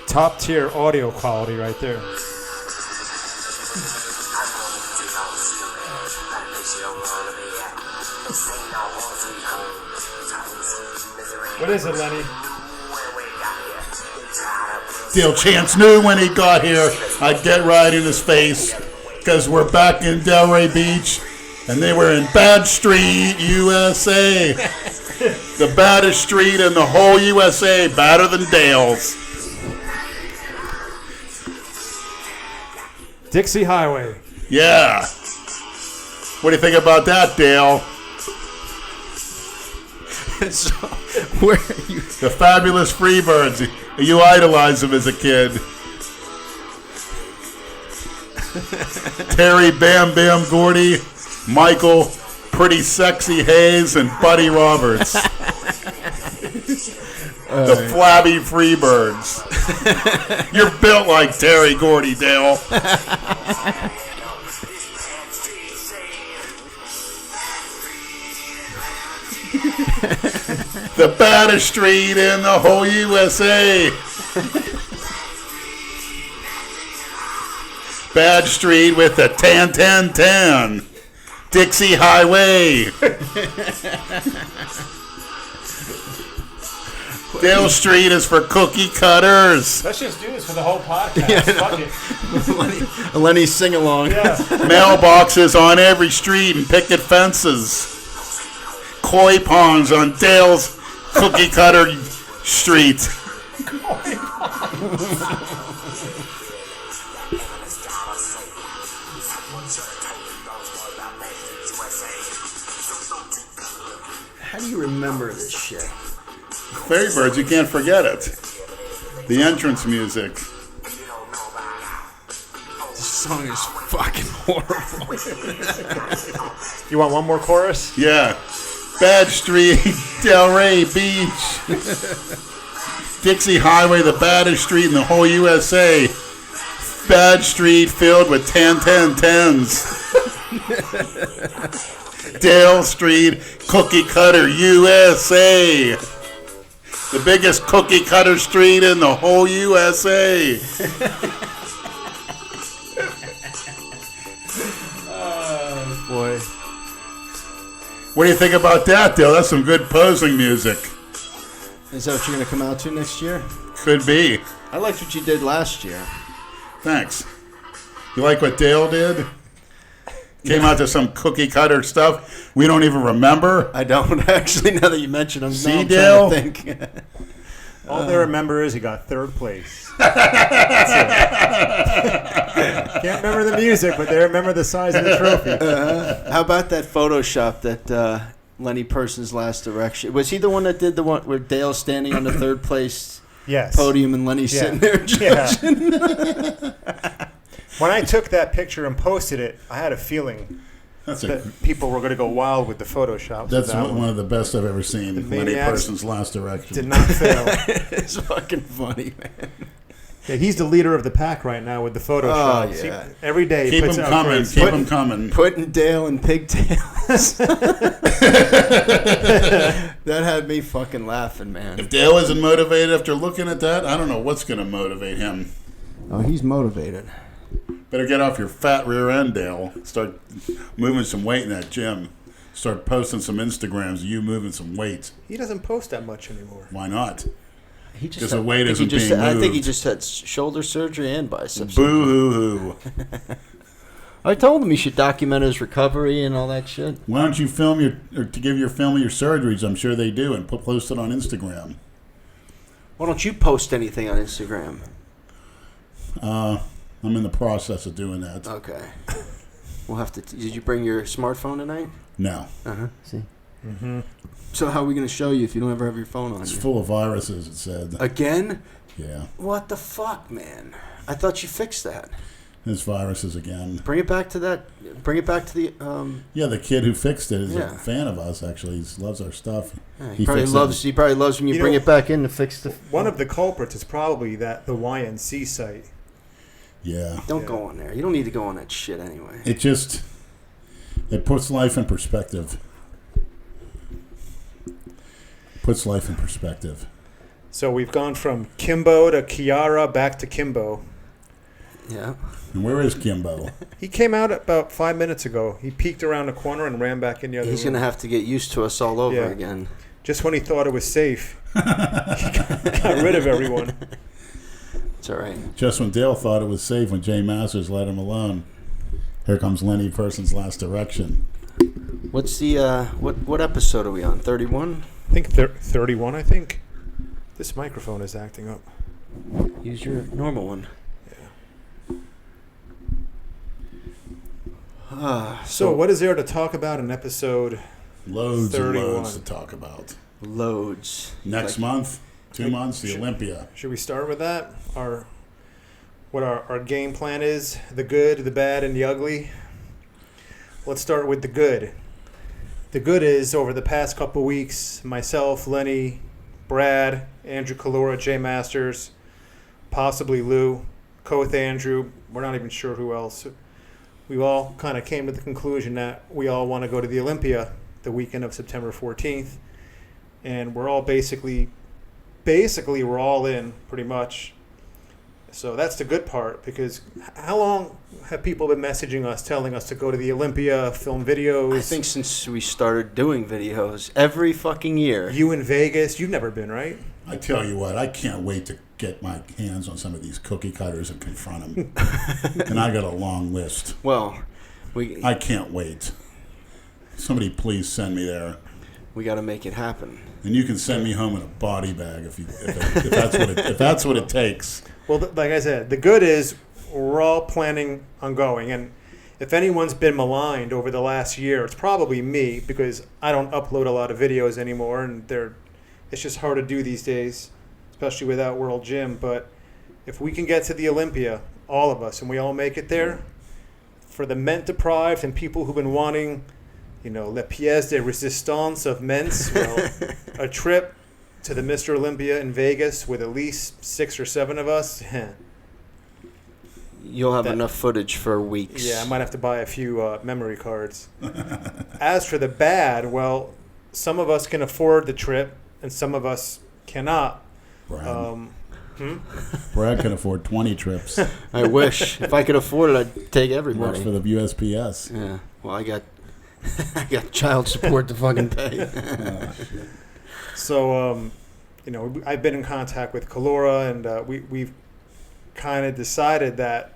Top tier audio quality right there. What is it, Lenny? Dale Chance knew when he got here I'd get right in his face because we're back in Delray Beach and they were in Bad Street, USA. The baddest street in the whole USA, badder than Dale's. Dixie Highway. Yeah. What do you think about that, Dale? So, where are you? The fabulous Freebirds. You idolized them as a kid. Terry Bam Bam Gordy, Michael Pretty Sexy Hayes, and Buddy Roberts. The flabby Freebirds. You're built like Terry Gordy, Dale. The baddest street in the whole USA. Bad Street with the 10-10-10. Dixie Highway. Dale Street is for cookie cutters. Let's just do this for the whole podcast. Fuck it. Lenny's sing along. Yeah. Mailboxes on every street and picket fences. Koi ponds on Dale's cookie cutter street. How do you remember this shit? Freebirds, you can't forget it. The entrance music. This song is fucking horrible. You want one more chorus? Yeah. Bad Street, Delray Beach. Dixie Highway, the baddest street in the whole USA. Bad Street filled with 10-10-10s. Dale Street, cookie cutter USA. The biggest cookie cutter street in the whole USA. Oh, boy. What do you think about that, Dale? That's some good posing music. Is that what you're going to come out to next year? Could be. I liked what you did last year. Thanks. You like what Dale did? Came out to some cookie cutter stuff we don't even remember. I don't actually. Now that you mention them, See, now Dale? I'm trying to think. All they remember is he got third place. That's it. Can't remember the music, but they remember the size of the trophy. How about that Photoshop that Lenny Person's Last Direction? Was he the one that did the one where Dale's standing on the third place Yes. podium and Lenny's sitting there judging? Yeah. When I took that picture and posted it, I had a feeling that people were going to go wild with the Photoshop. That's one of the best I've ever seen. Lenny Person's Last Direction. Did not fail. It's fucking funny, man. Yeah, he's the leader of the pack right now with the Photoshop. Oh, yeah. See, every day he Keep puts them out coming. great Keep stuff. them coming. Putting Dale in pigtails. That had me fucking laughing, man. If Dale isn't motivated after looking at that, I don't know what's going to motivate him. Oh, he's motivated. Better get off your fat rear end, Dale. Start moving some weight in that gym. Start posting some Instagrams of you moving some weight. He doesn't post that much anymore. Why not? He just Because the weight isn't being moved. I think he just had shoulder surgery and biceps. Boo-hoo-hoo. I told him he should document his recovery and all that shit. Why don't you film your surgeries? I'm sure they do, and post it on Instagram. Why don't you post anything on Instagram? I'm in the process of doing that. Okay. We'll have to. Did you bring your smartphone tonight? No. See. Mm-hmm. So how are we going to show you if you don't ever have your phone on It's you? full of viruses, it said. Again? Yeah. What the fuck, man? I thought you fixed that. There's viruses again. Bring it back to that. Bring it back to the. Yeah, the kid who fixed it is Yeah. a fan of us, actually. He loves our stuff. Yeah, he probably loves when you bring it back in to fix the. One of the culprits is probably the YNC site. Yeah. Don't go on there. You don't need to go on that shit anyway. It puts life in perspective. So we've gone from Kimbo to Kiara back to Kimbo. Yeah. And where is Kimbo? He came out about 5 minutes ago. He peeked around the corner and ran back in the other room. He's going to have to get used to us all over again. Just when he thought it was safe, he got rid of everyone. It's all right. Just when Dale thought it was safe, when Jay Masters let him alone. Here comes Lenny Person's Last Direction. What's the what episode are we on? 31? I think 31, I think. This microphone is acting up. Use your normal one. Yeah. So what is there to talk about in episode Loads 31? And loads to talk about. Loads. Next month, 2 months, the Olympia. Should we start with that? What our game plan is, the good, the bad, and the ugly. Let's start with the good. The good is, over the past couple weeks, myself, Lenny, Brad, Andrew Kalora, Jay Masters, possibly Lou, Koth Andrew, we're not even sure who else. We all kind of came to the conclusion that we all want to go to the Olympia the weekend of September 14th. And we're all basically we're all in, pretty much. So that's the good part, because how long have people been messaging us, telling us to go to the Olympia, film videos? I think since we started doing videos every fucking year. You in Vegas, you've never been, right? I tell you what, I can't wait to get my hands on some of these cookie cutters and confront them. And I got a long list. Well, I can't wait. Somebody please send me there. We got to make it happen. And you can send me home in a body bag if that's what it takes. Well, like I said, the good is we're all planning on going. And if anyone's been maligned over the last year, it's probably me, because I don't upload a lot of videos anymore, and it's just hard to do these days, especially without World Gym. But if we can get to the Olympia, all of us, and we all make it there, for the ment deprived and people who've been wanting, la pièce de résistance of Ments, a trip to the Mr. Olympia in Vegas with at least 6 or 7 of us. You'll have enough footage for weeks. Yeah, I might have to buy a few memory cards. As for the bad, well, some of us can afford the trip and some of us cannot. Brad. Brad can afford 20 trips. I wish. If I could afford it, I'd take everybody. Works for the USPS. Yeah. Well, I got child support to fucking pay. So, I've been in contact with Kalora, and we've kind of decided that,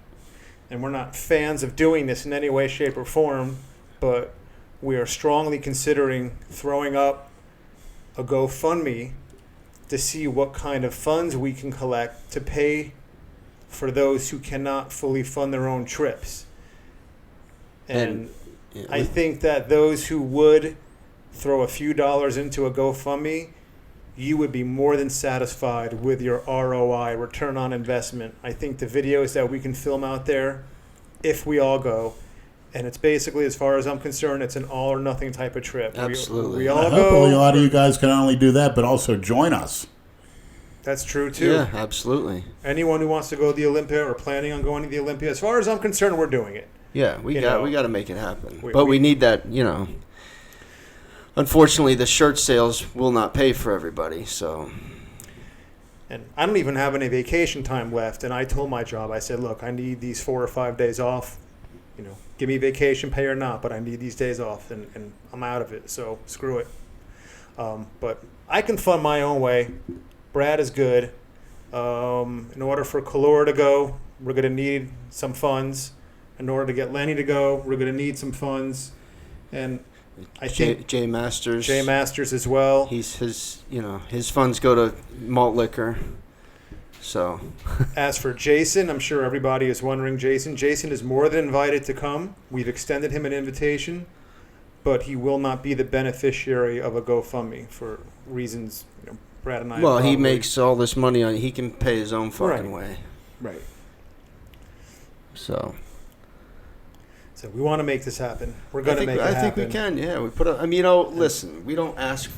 and we're not fans of doing this in any way, shape, or form, but we are strongly considering throwing up a GoFundMe to see what kind of funds we can collect to pay for those who cannot fully fund their own trips. And I think that those who would throw a few dollars into a GoFundMe, you would be more than satisfied with your ROI, return on investment. I think the videos that we can film out there, if we all go, and it's basically, as far as I'm concerned, it's an all or nothing type of trip. Absolutely. We all I go. hope a lot of you guys can not only do that, but also join us. That's true, too. Yeah, absolutely. Anyone who wants to go to the Olympia or planning on going to the Olympia, as far as I'm concerned, we're doing it. Yeah, we got to make it happen. We need that, Unfortunately, the shirt sales will not pay for everybody, so. And I don't even have any vacation time left, and I told my job, I said, look, I need these 4 or 5 days off. Give me vacation pay or not, but I need these days off, and I'm out of it, so screw it. But I can fund my own way. Brad is good. In order for Kalora to go, we're going to need some funds. In order to get Lenny to go, we're going to need some funds. And I think Jay Masters as well. His funds go to malt liquor. So, as for Jason, I'm sure everybody is wondering. Jason is more than invited to come. We've extended him an invitation, but he will not be the beneficiary of a GoFundMe for reasons Brad and I. Well, he makes all this money on. He can pay his own fucking way. Right. So we want to make this happen. We're going to make it happen. I think we can. Yeah, we put. Listen. We don't ask.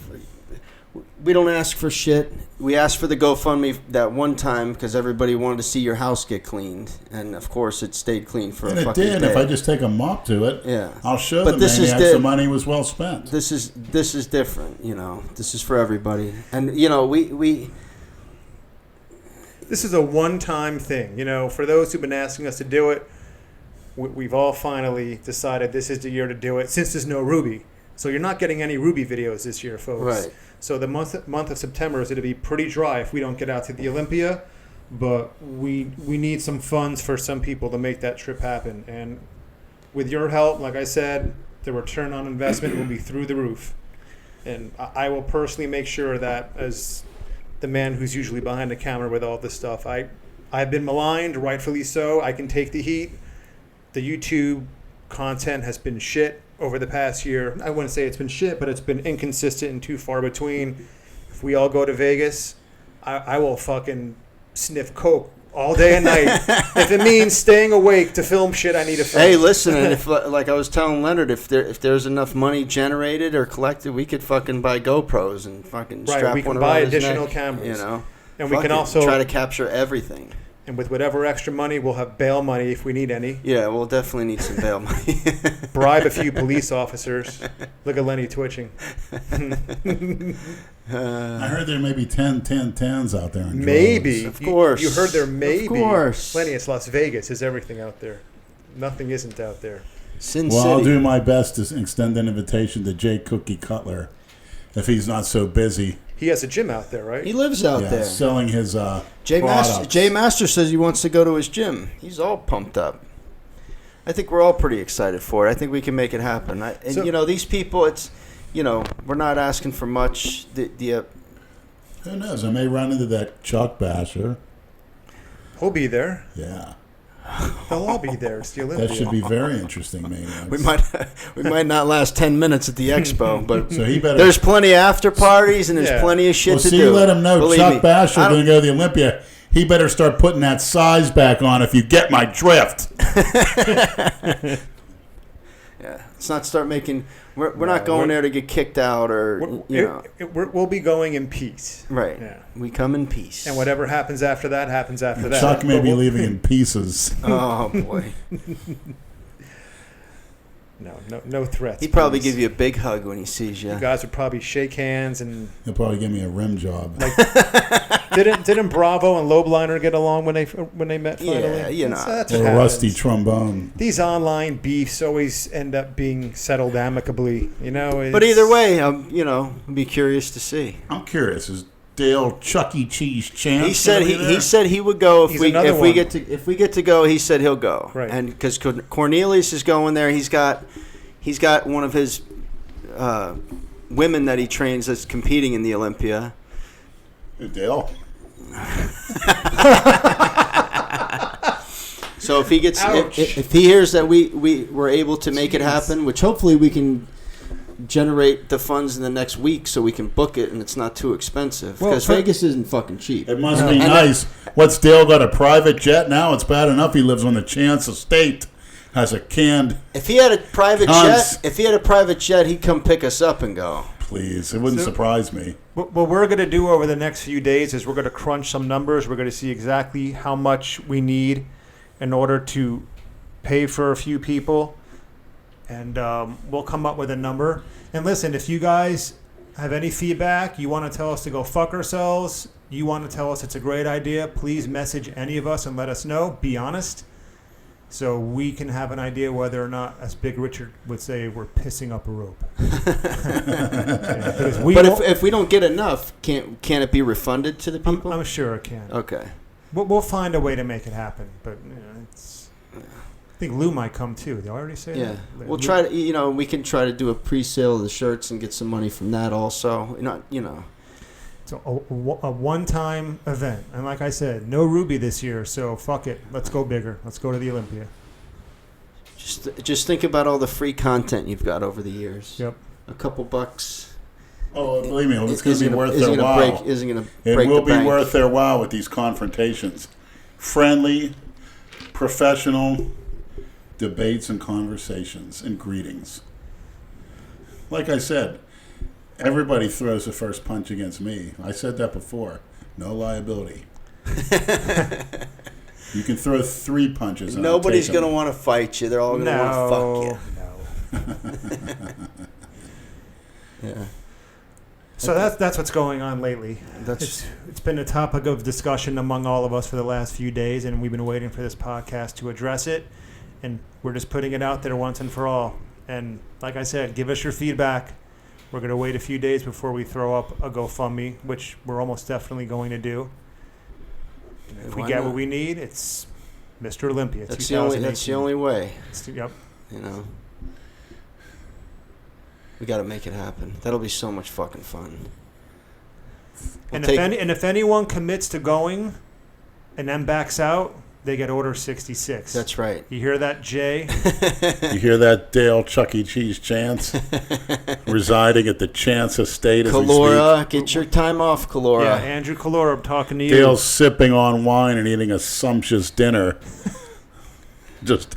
we don't ask for shit. We asked for the GoFundMe that one time because everybody wanted to see your house get cleaned, and of course it stayed clean for And a it fucking did. day. If I just take a mop to it, Yeah. I'll show But the this is maniacs the money was well spent. This is different, you know. This is for everybody, and you know we. This is a one-time thing. You know, for those who've been asking us to do it, we've all finally decided this is the year to do it. Since there's no Ruby, so you're not getting any Ruby videos this year, folks. Right. So the month of September is going to be pretty dry if we don't get out to the Olympia, but we need some funds for some people to make that trip happen. And with your help, like I said, the return on investment will be through the roof. And I will personally make sure that, as the man who's usually behind the camera with all this stuff, I've been maligned, rightfully so. I can take the heat. The YouTube content has been shit over the past year. I wouldn't say it's been shit, but it's been inconsistent and too far between. If we all go to Vegas, I will fucking sniff coke all day and night. If it means staying awake to film shit I need to film. Hey, listen, and if like I was telling Leonard, if there's enough money generated or collected, we could fucking buy GoPros and fucking strap we can one buy around his additional neck, cameras. you know. And we Fuck can it, also try to capture everything. And with whatever extra money, we'll have bail money if we need any. Yeah, we'll definitely need some bail money. Bribe a few police officers. Look at Lenny twitching. I heard there may be 10s out there. In Maybe. droves. Of course. You heard there maybe. Of course. Lenny, it's Las Vegas. There's everything out there. Nothing isn't out there. Sin Well, City. I'll do my best to extend an invitation to Jay Cookie Cutler if he's not so busy. He has a gym out there, right? He lives out there. Selling his Jay products. Master says he wants to go to his gym. He's all pumped up. I think we're all pretty excited for it. I think we can make it happen. So- you know, these people, it's, you know, we're not asking for much. Who knows? I may run into that Chuck Basher. He'll be there. Yeah. They'll all be there. It's the Olympia. That should be very interesting, maniacs. we might not last 10 minutes at the expo, but So he better. there's plenty of after parties and there's Yeah. plenty of shit Well, to see, do. let him know Believe Chuck me. Basher I going to don't- go to the Olympia. He better start putting that size back on if you get my drift. Yeah, let's not start making. We're not going there to get kicked out or you know. We'll be going in peace. Right. Yeah. We come in peace. And whatever happens after that happens after that. Chuck may But be we'll- leaving in pieces. Oh boy. No threats. He'd probably please. give you a big hug when he sees you. You guys would probably shake hands and He'll probably give me a rim job. didn't Bravo and Lobeliner get along when they met finally? Yeah, you know. That's Or what a rusty happens. trombone. These online beefs always end up being settled amicably, you know. But either way, I'd be curious to see. I'm curious. Is Dale Chuck E. Cheese Chance? He said gonna be there? he said he would go He's another if we one. get to go. He said he'll go. Right. And because Cornelius is going there, he's got one of his women that he trains that's competing in the Olympia. Who, Dale? So if he gets Ouch. if he hears that we were able to make it happen, which hopefully we can generate the funds in the next week so we can book it and it's not too expensive Well, because for- Vegas isn't fucking cheap. It must be And nice. What's Dale got, a private jet now? It's bad enough he lives on the Chance estate. Has a canned, If he had a private Tons. jet, he'd come pick us up and go. please. It wouldn't So- surprise me. What we're going to do over the next few days is we're going to crunch some numbers. We're going to see exactly how much we need in order to pay for a few people. And we'll come up with a number. And listen, if you guys have any feedback, you want to tell us to go fuck ourselves, you want to tell us it's a great idea, please message any of us and let us know. Be honest. So we can have an idea whether or not, as Big Richard would say, we're pissing up a rope. Yeah, because we But won't- if we don't get enough, can it be refunded to the people? I'm sure it can. Okay. We'll find a way to make it happen, but it's. I think Lou might come too. Did I already say Yeah, that? we'll Lou- try to. We can try to do a pre-sale of the shirts and get some money from that also. It's a one-time event, and like I said, no Ruby this year. So fuck it. Let's go bigger. Let's go to the Olympia. Just think about all the free content you've got over the years. Yep. A couple bucks. Oh, believe me, it's going to be worth isn't their gonna while. Isn't going to It break will the be bank. worth their while with these confrontations. Friendly, professional debates and conversations and greetings. Like I said, Everybody throws the first punch against me. I said that before. No liability. You can throw 3 punches. And Nobody's going to want to fight you. They're all going to want to fuck you. No. Yeah. So that's what's going on lately. It's been a topic of discussion among all of us for the last few days, and we've been waiting for this podcast to address it. And we're just putting it out there once and for all. And like I said, give us your feedback. We're going to wait a few days before we throw up a GoFundMe, which we're almost definitely going to do. If we get what we need, it's Mr. Olympia. That's the only way. Yep. You know, we got to make it happen. That'll be so much fucking fun. If anyone commits to going, and then backs out, they get Order 66. That's right. You hear that, Jay? You hear that, Dale Chuck E. Cheese Chance? Residing at the Chance Estate as Kalora, we speak. get your time off, Kalora. Yeah, Andrew Kalora, I'm talking to you. Dale's sipping on wine and eating a sumptuous dinner. Just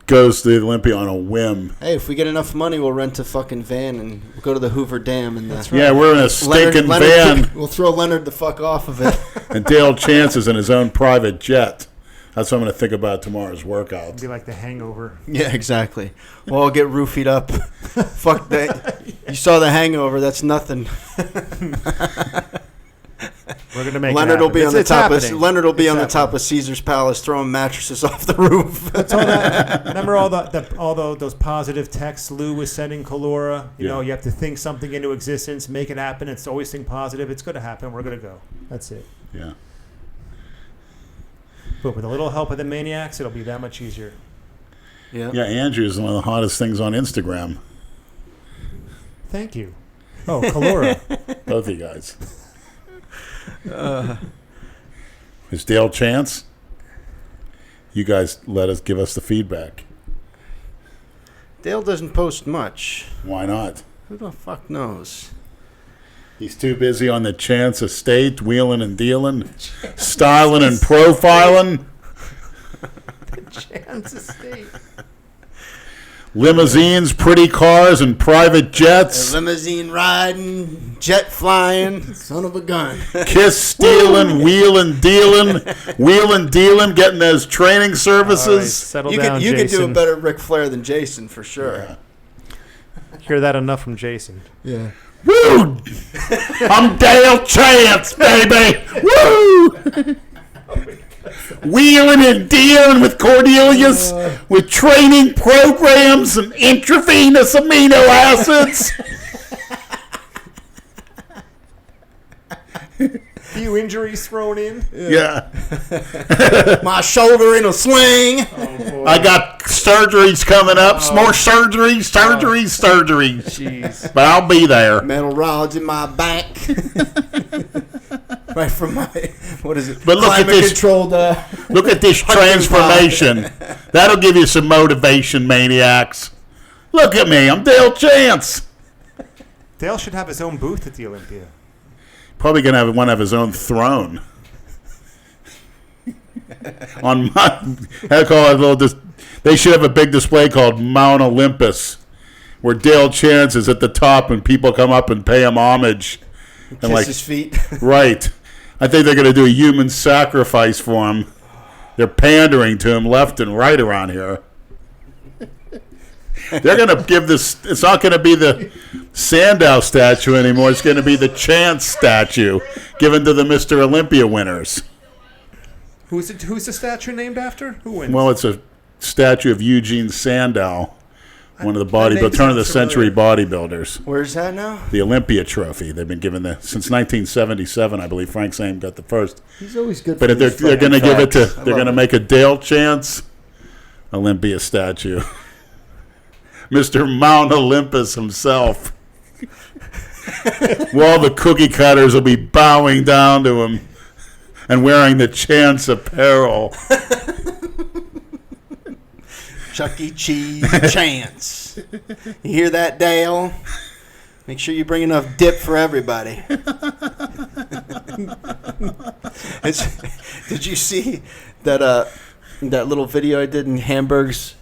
goes to the Olympia on a whim. Hey, if we get enough money, we'll rent a fucking van and we'll go to the Hoover Dam. And That's right. Yeah, we're in a stinking van. We'll throw Leonard the fuck off of it. And Dale Chance is in his own private jet. That's what I'm going to think about tomorrow's workout. It'd be like The Hangover. Yeah, exactly. We'll all get roofied up. Fuck that. You saw The Hangover. That's nothing. We're gonna make Leonard will be on the top. Leonard will be on the happening. top of Caesar's Palace throwing mattresses off the roof. That's all that. Remember all those positive texts Lou was sending Kalora? You know, you have to think something into existence, make it happen. It's always think positive. It's going to happen. We're going to go. That's it. Yeah. But with a little help of the maniacs, it'll be that much easier. Yeah. Yeah, Andrew's one of the hottest things on Instagram. Thank you. Oh, Kalora. Both of you guys. Is Dale Chance? You guys give us the feedback. Dale doesn't post much. Why not? Who the fuck knows? He's too busy on the Chance Estate, wheeling and dealing, styling and profiling. The Chance Estate. Limousines, pretty cars, and private jets. Limousine riding, jet flying, son of a gun. Kiss stealing, wheeling, dealing, getting those training services. Settle You down, can Jason. do a better Ric Flair than Jason for sure. Yeah. Hear that enough from Jason. Yeah. Woo! I'm Dale Chance, baby! Woo! Wheeling and dealing with Cornelius with training programs and intravenous amino acids. Few injuries thrown in. Yeah. My shoulder in a sling. Oh, I got surgeries coming up. Some more surgeries. Jeez. But I'll be there. Metal rods in my back. Right from my, what is it? But look at this. Controlled, Look at this transformation. That'll give you some motivation, maniacs. Look at me. I'm Dale Chance. Dale should have his own booth at the Olympia. Probably going to have his own throne. On they should have a big display called Mount Olympus, where Dale Chance is at the top and people come up and pay him homage. And kiss his feet. Right. I think they're going to do a human sacrifice for him. They're pandering to him left and right around here. They're going to give this. It's not going to be the Sandow statue anymore. It's going to be the Chance statue given to the Mr. Olympia winners. Who's the statue named after? Who wins? Well, it's a statue of Eugene Sandow, one of the name turn of the sounds century bodybuilders. Where's that now? The Olympia Trophy. They've been given since 1977, I believe. Frank Zane got the first. He's always good. But they're going to give it to. They're going to make a Dale Chance Olympia statue. Mr. Mount Olympus himself. All the cookie cutters will be bowing down to him and wearing the Chance apparel. Chuck E. Cheese Chance. You hear that, Dale? Make sure you bring enough dip for everybody. Did you see that little video I did in Hamburg's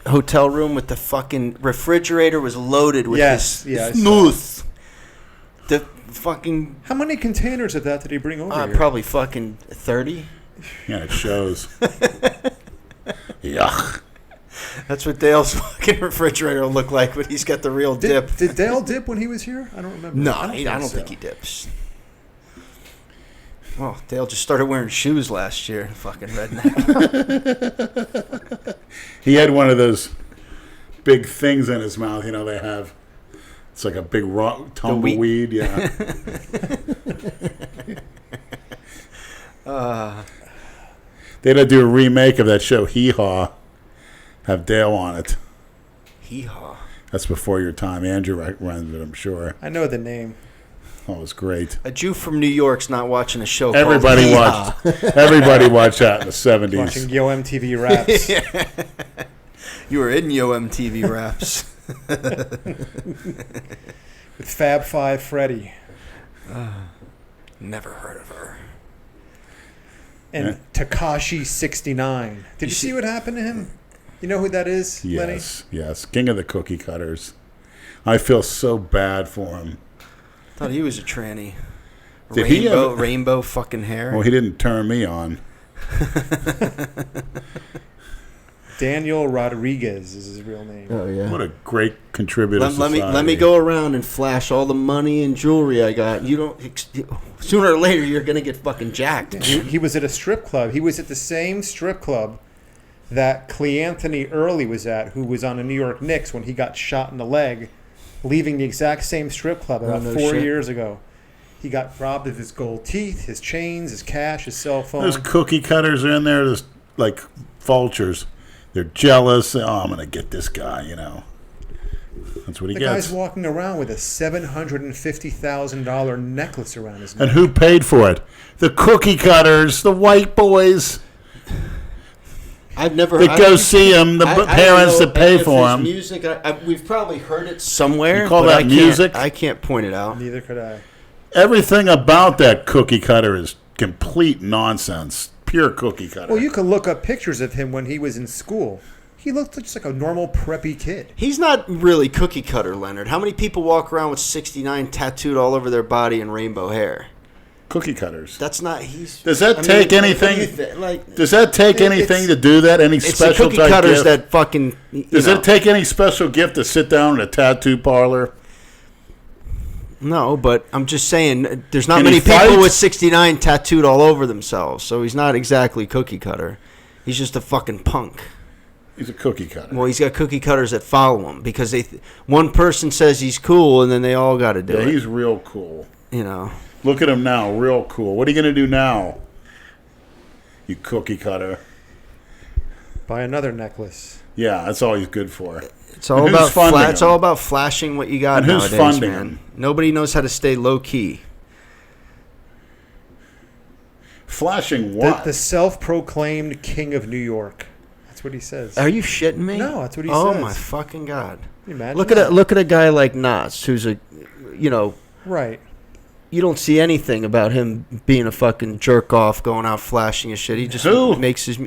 hotel room with the fucking refrigerator was loaded with this smooth. The fucking. How many containers of that did he bring over here? Probably fucking 30. Yeah, it shows. Yuck. That's what Dale's fucking refrigerator will look like when he's got the real dip. Did Dale dip when he was here? I don't remember. No, I don't think he dips. Well, Dale just started wearing shoes last year. Fucking redneck. He had one of those big things in his mouth. You know, they have. It's like a big rock tumbleweed. Yeah. They had to do a remake of that show, Hee Haw. Have Dale on it. Hee Haw. That's before your time. Andrew runs it, I'm sure. I know the name. Oh, it was great. A Jew from New York's not watching a show Everybody called watched. Everybody watched that in the 70s. Watching Yo MTV Raps. You were in Yo MTV Raps. With Fab Five Freddy. Never heard of her. And Tekashi 69. Did you see what happened to him? You know who that is, Lenny? Yes. King of the cookie cutters. I feel so bad for him. Thought he was a tranny. Did rainbow fucking hair. Well, he didn't turn me on. Daniel Rodriguez is his real name. Oh yeah. What a great contributor. Let me go around and flash all the money and jewelry I got. You don't. Sooner or later, you're gonna get fucking jacked. He was at a strip club. He was at the same strip club that Cleanthony Early was at, who was on the New York Knicks when he got shot in the leg, leaving the exact same strip club about 4 years ago. He got robbed of his gold teeth, his chains, his cash, his cell phone. Those cookie cutters are in there, just like vultures. They're jealous. Oh, I'm going to get this guy, you know. That's what he the gets. The guy's walking around with a $750,000 necklace around his neck. And who paid for it? The cookie cutters, the white boys. I've never. That go see him, the parents that pay for him. Music, we've probably heard it somewhere. You call that music? I can't point it out. Neither could I. Everything about that cookie cutter is complete nonsense. Pure cookie cutter. Well, you can look up pictures of him when he was in school. He looked just like a normal preppy kid. He's not really cookie cutter, Leonard. How many people walk around with 69 tattooed all over their body and rainbow hair? Cookie cutters. That's not. Does that take anything? Does that take anything to do that? Any special it's the cookie cutters gift? That fucking. Does it take any special gift to sit down in a tattoo parlor? No, but I'm just saying, there's not many people with 69 tattooed all over themselves, so he's not exactly cookie cutter. He's just a fucking punk. He's a cookie cutter. Well, he's got cookie cutters that follow him because one person says he's cool, and then they all got to do it. He's real cool. You know. Look at him now, real cool. What are you going to do now, you cookie cutter? Buy another necklace. Yeah, that's all he's good for. It's all it's all about flashing what you got and nowadays, who's funding man. him? Nobody knows how to stay low key. Flashing what? The self-proclaimed king of New York. That's what he says. Are you shitting me? No, that's what he says. Oh my fucking god! Can you imagine look at a guy like Nas, who's right. You don't see anything about him being a fucking jerk off, going out flashing his shit. He just makes his.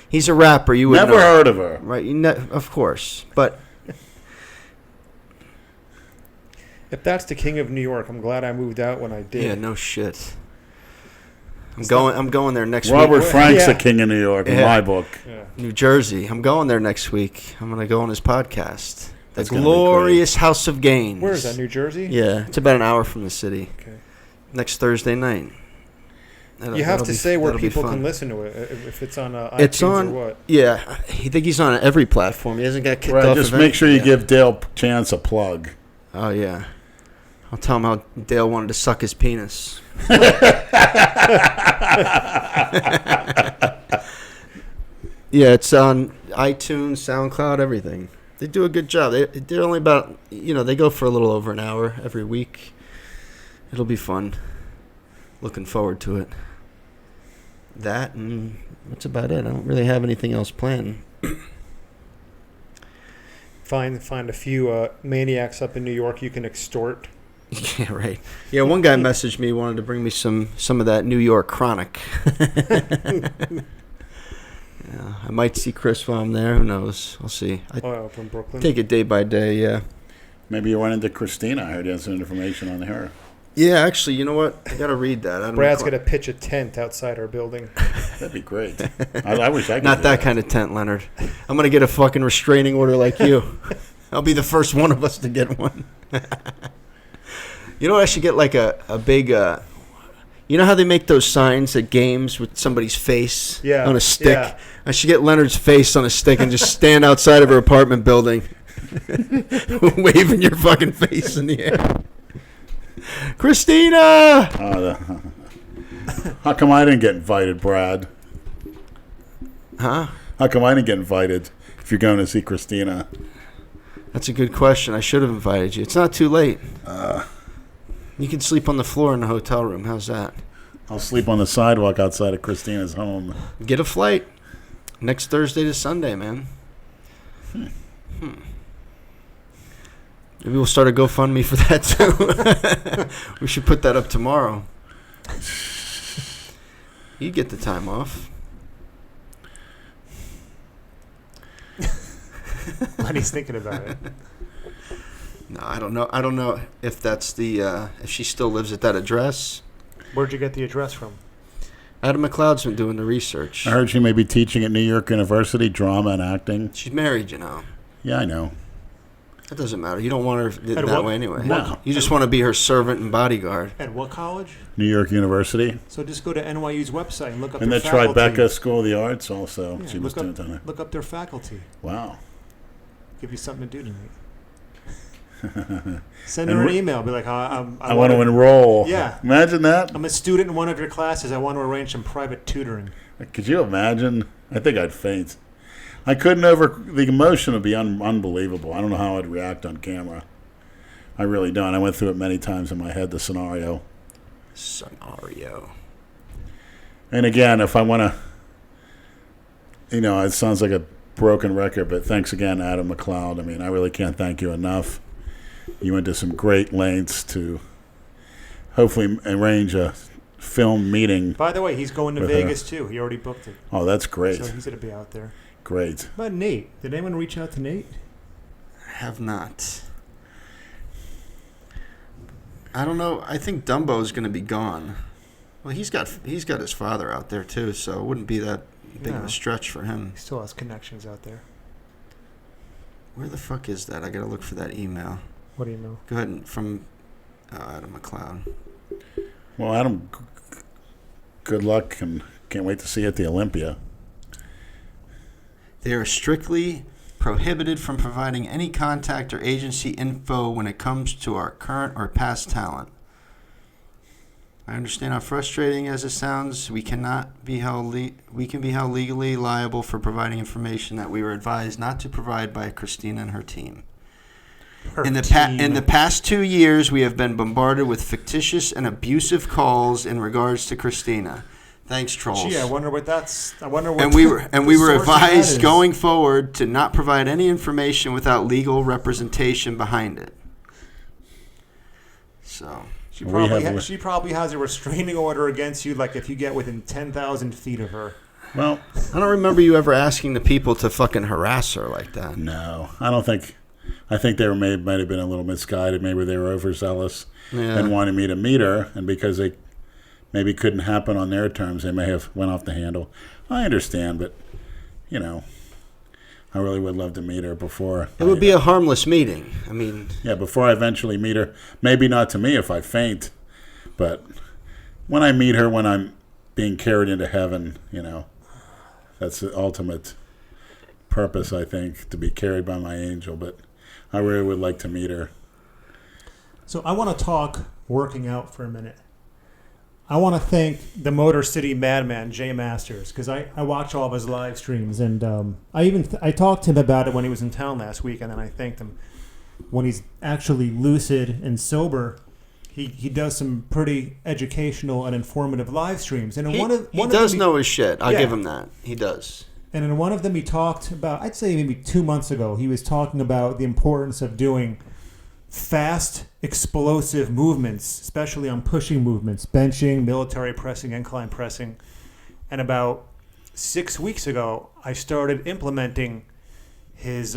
He's a rapper. You would never heard of her, right? Of course, but if that's the king of New York, I'm glad I moved out when I did. Yeah, no shit. I'm going there next week. Robert Frank's the king of New York in my book. Yeah. New Jersey. I'm going there next week. I'm going to go on his podcast. The Glorious House of Gains. Where is that, New Jersey? Yeah, it's about an hour from the city. Okay. Next Thursday night. You have to say where people can listen to it, if it's on iTunes or what. Yeah, I think he's on every platform. He hasn't got kicked off. Just make sure you give Dale Chance a plug. Oh, yeah. I'll tell him how Dale wanted to suck his penis. Yeah, it's on iTunes, SoundCloud, everything. They do a good job. They're only about, they go for a little over an hour every week. It'll be fun. Looking forward to it. That, and that's about it. I don't really have anything else planned. Find a few maniacs up in New York you can extort. Yeah, right. Yeah, one guy messaged me, wanted to bring me some of that New York chronic. Yeah, I might see Chris while I'm there. Who knows? I'll see. I From Brooklyn. take it day by day. Yeah. Maybe you run into Christina. I heard you had some information on her. Yeah, actually, you know what? I got to read that. Brad's going to pitch a tent outside our building. That'd be great. I wish I could. Not that kind of tent, Leonard. I'm going to get a fucking restraining order like you. I'll be the first one of us to get one. You know, I should get like a big. You know how they make those signs at games with somebody's face on a stick? Yeah. I should get Leonard's face on a stick and just stand outside of her apartment building, waving your fucking face in the air. Christina! How come I didn't get invited, Brad? Huh? How come I didn't get invited if you're going to see Christina? That's a good question. I should have invited you. It's not too late. You can sleep on the floor in the hotel room. How's that? I'll sleep on the sidewalk outside of Christina's home. Get a flight next Thursday to Sunday, man. Maybe we'll start a GoFundMe for that, too. We should put that up tomorrow. You get the time off. Lenny's thinking about it. No, I don't know. I don't know if that's the if she still lives at that address. Where'd you get the address from? Adam McLeod's been doing the research. I heard she may be teaching at New York University, drama and acting. She's married, you know. Yeah, I know. That doesn't matter. You don't want her that what- way anyway. No. You just want to be her servant and bodyguard. At what college? New York University. So just go to NYU's website and look up And the their faculty. Tribeca School of the Arts also. Yeah, She was doing that. look up their faculty. Wow. Give you something to do tonight. Send And her an email. Be like, I want to enroll. Yeah. Imagine that. I'm a student in one of your classes. I want to arrange some private tutoring. Could you imagine? I think I'd faint. I couldn't the emotion would be unbelievable. I don't know how I'd react on camera. I really don't. I went through it many times in my head, the scenario. And again, if I want to, it sounds like a broken record, but thanks again, Adam McLeod. I mean, I really can't thank you enough. You went to some great lengths to hopefully arrange a film meeting. By the way, he's going to with Vegas too. He already booked it. Oh, that's great. So he's going to be out there. Great. What about Nate? Did anyone reach out to Nate? Have not. I don't know. I think Dumbo's going to be gone. Well, he's got his father out there too, so it wouldn't be that big of No. a stretch for him. He still has connections out there. Where the fuck is that? I got to look for that email. What do you know? Go ahead and from Adam McLeod. Well, Adam, good luck, and can't wait to see you at the Olympia. They are strictly prohibited from providing any contact or agency info when it comes to our current or past talent. I understand how frustrating as it sounds. We can be held legally liable for providing information that we were advised not to provide by Christina and her team. In the past 2 years, we have been bombarded with fictitious and abusive calls in regards to Christina. Thanks, trolls. Gee, I wonder what that's. I wonder what. And we were the source of that advised is. going forward to not provide any information without legal representation behind it. So She We probably, have- she probably has a restraining order against you, like if you get within 10,000 feet of her. Well, I don't remember you ever asking the people to fucking harass her like that. no, I don't think. I think they might have been a little misguided. Maybe they were overzealous Yeah. and wanted me to meet her, and because they maybe couldn't happen on their terms, they may have went off the handle. I understand, but I really would love to meet her before. It would be a harmless meeting. I mean, before I eventually meet her. Maybe not to me if I faint, but when I meet her, when I'm being carried into heaven, that's the ultimate purpose, I think, to be carried by my angel. But I really would like to meet her. So I want to talk working out for a minute. I want to thank the Motor City Madman, Jay Masters, because I watch all of his live streams, and I talked to him about it when he was in town last week, and then I thanked him. When he's actually lucid and sober, he does some pretty educational and informative live streams. And he does know his shit. I'll Yeah. give him that. He does. And in one of them, he talked about, I'd say maybe 2 months ago, he was talking about the importance of doing fast, explosive movements, especially on pushing movements, benching, military pressing, incline pressing, and about 6 weeks ago, I started implementing his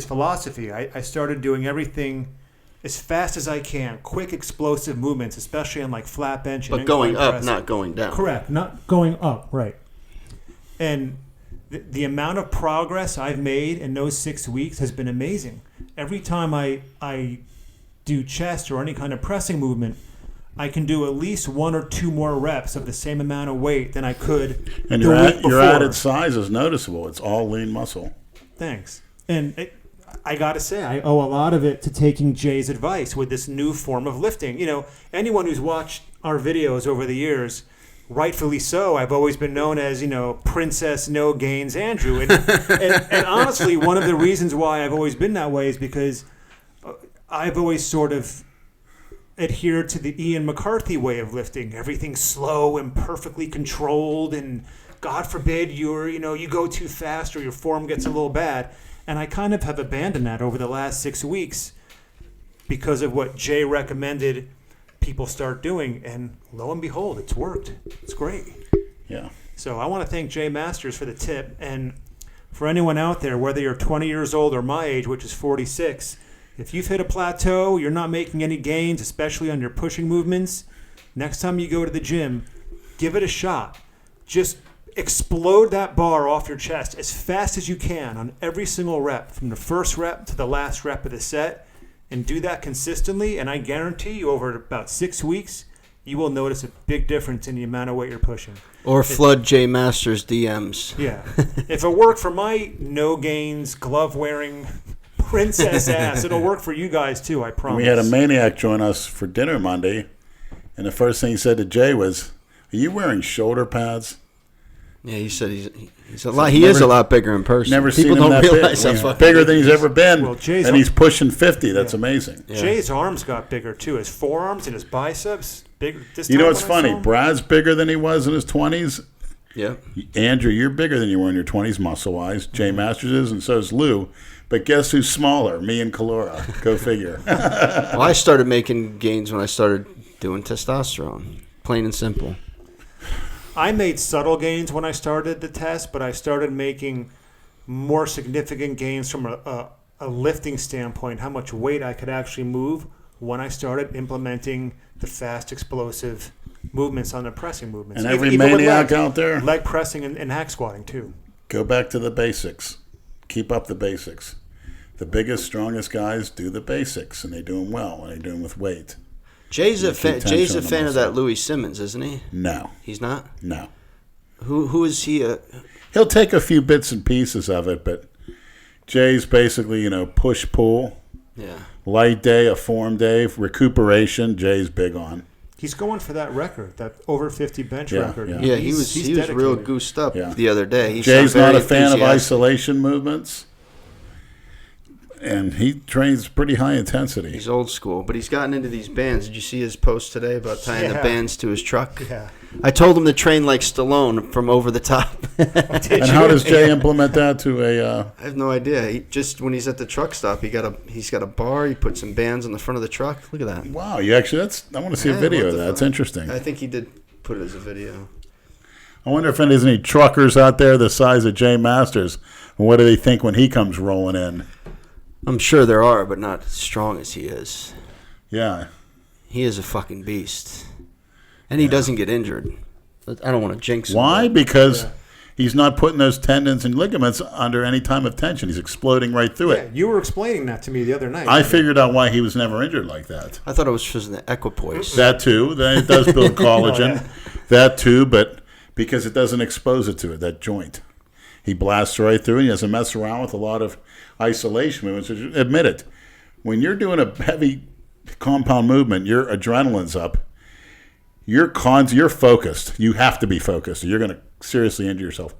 philosophy. I started doing everything as fast as I can, quick, explosive movements, especially on like flat bench. But and going up, press. not going down. Correct, not going up, right. And the amount of progress I've made in those 6 weeks has been amazing. Every time I do chest or any kind of pressing movement, I can do at least 1 or 2 more reps of the same amount of weight than I could And the week before. your added size is noticeable. It's all lean muscle. Thanks. And I got to say, I owe a lot of it to taking Jay's advice with this new form of lifting. You know, anyone who's watched our videos over the years, rightfully so, I've always been known as, you know, Princess No Gains Andrew. And honestly, one of the reasons why I've always been that way is because I've always sort of adhered to the Ian McCarthy way of lifting. Everything slow and perfectly controlled, and God forbid you go too fast or your form gets a little bad. And I kind of have abandoned that over the last 6 weeks because of what Jay recommended people start doing. And lo and behold, it's worked. It's great. Yeah. So I want to thank Jay Masters for the tip. And for anyone out there, whether you're 20 years old or my age, which is 46, if you've hit a plateau, you're not making any gains, especially on your pushing movements, next time you go to the gym, give it a shot. Just explode that bar off your chest as fast as you can on every single rep, from the first rep to the last rep of the set, and do that consistently. And I guarantee you, over about 6 weeks, you will notice a big difference in the amount of weight you're pushing. Or flood Jay Masters DMs. Yeah. If it worked for my no gains, glove wearing princess ass, it'll work for you guys too, I promise. We had a maniac join us for dinner Monday, and the first thing he said to Jay was, "Are you wearing shoulder pads?" Yeah, he said he's a lot. He is a lot bigger in person. Never People seen him don't that big. realize how He's fucking bigger big than he's he is. ever been, Well, Jay's and he's pushing 50. That's amazing. Yeah. Jay's arms got bigger too. His forearms and his biceps bigger. You know what's funny? Brad's bigger than he was in his 20s. Yeah. Andrew, you're bigger than you were in your 20s muscle-wise. Jay Masters is, and so is Lou. But guess who's smaller? Me and Kalora. Go figure. Well, I started making gains when I started doing testosterone. Plain and simple. I made subtle gains when I started the test, but I started making more significant gains from a lifting standpoint, how much weight I could actually move when I started implementing the fast, explosive movements on the pressing movements. And every Even with maniac legs, out there, leg pressing and hack squatting too. go back to the basics. Keep up the basics. The biggest, strongest guys do the basics, and they do them well, and they do them with weight. Jay's a Keep tension Jay's a on the fan of muscle. that Louis Simmons, isn't he? No, He's not? no. Who is he? He'll take a few bits and pieces of it, but Jay's basically, push-pull. Yeah. Light day, a form day, recuperation, Jay's big on. He's going for that record, that over 50 bench Yeah, record. yeah. Yeah, He's he was real dedicated. goosed up Yeah. the other day. He Jay's sounded not a very fan of enthusiastic. isolation movements, and he trains pretty high intensity. He's old school, but he's gotten into these bands. Did you see his post today about tying the Yeah. bands to his truck? Yeah. I told him to train like Stallone from over the top. And how does Jay implement that to a... I have no idea. He just when he's at the truck stop, he's got a bar. He put some bands on the front of the truck. Look at that. Wow, you actually... I want to see a Yeah, video what of the that. That's fuck? interesting. I think he did put it as a video. I wonder if there's any truckers out there the size of Jay Masters, and what do they think when he comes rolling in? I'm sure there are, but not as strong as he is. Yeah. He is a fucking beast, and he doesn't get injured. I don't want to jinx him. Why? but- Because he's not putting those tendons and ligaments under any time of tension. He's exploding right through Yeah, it. you were explaining that to me the other night. I figured out why he was never injured like that. I thought it was from the equipoise. That too. It does build collagen. Oh, yeah. That too, but because it doesn't expose it to it, that joint. He blasts right through, and he doesn't mess around with a lot of isolation movements. Admit it. When you're doing a heavy compound movement, your adrenaline's up. You're focused. You have to be focused, or you're going to seriously injure yourself.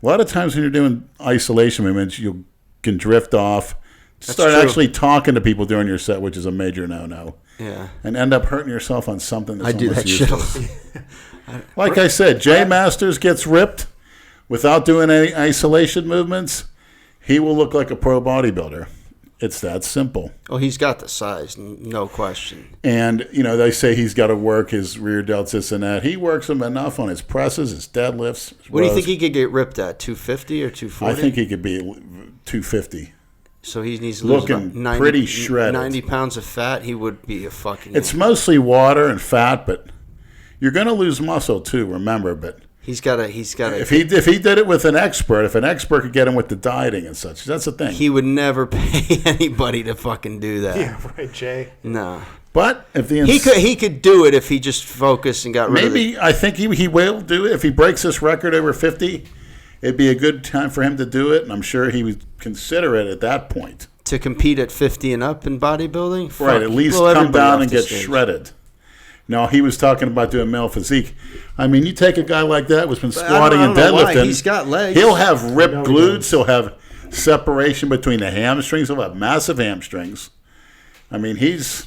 A lot of times when you're doing isolation movements, you can drift off, start true. actually talking to people during your set, which is a major no-no. Yeah. And end up hurting yourself on something that's I do almost that shit. useless. Like I said, Jay Masters gets ripped without doing any isolation movements. He will look like a pro bodybuilder. It's that simple. Oh, he's got the size, no question. And, they say he's got to work his rear delts, this and that. He works them enough on his presses, his deadlifts. His What do you think he could get ripped at, 250 or 240? I think he could be 250. So he needs to lose Looking about 90, pretty shredded. 90 pounds of fat. He would be a fucking... It's mostly water and fat, but you're going to lose muscle too, remember. But he's got to... If he did it with an expert, if an expert could get him with the dieting and such, that's the thing. He would never pay anybody to fucking do that. Yeah, right, Jay. No. But if he could do it if he just focused and got rid of it. Maybe, I think he will do it. If he breaks this record over 50, it'd be a good time for him to do it, and I'm sure he would consider it at that point. To compete at 50 and up in bodybuilding? Right, at least come down and get shredded. No, he was talking about doing male physique. I mean, you take a guy like that who's been squatting and deadlifting. He's got legs. He'll have ripped glutes. He'll have separation between the hamstrings. He'll have massive hamstrings. I mean, he's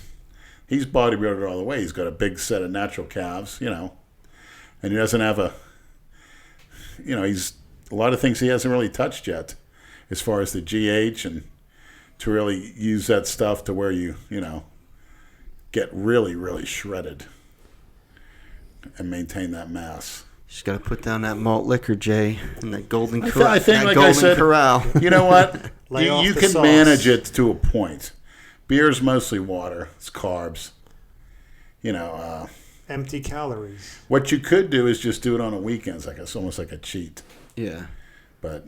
bodybuilder all the way. He's got a big set of natural calves, and he doesn't have he's a lot of things he hasn't really touched yet, as far as the GH and to really use that stuff to where you get really, really shredded and maintain that mass. Just got to put down that malt liquor, Jay, and that golden I think, like golden I said, corral. You know what? you can sauce. manage it to a point. Beer's mostly water. It's carbs. Empty calories. What you could do is just do it on the weekends. It's almost like a cheat. Yeah. But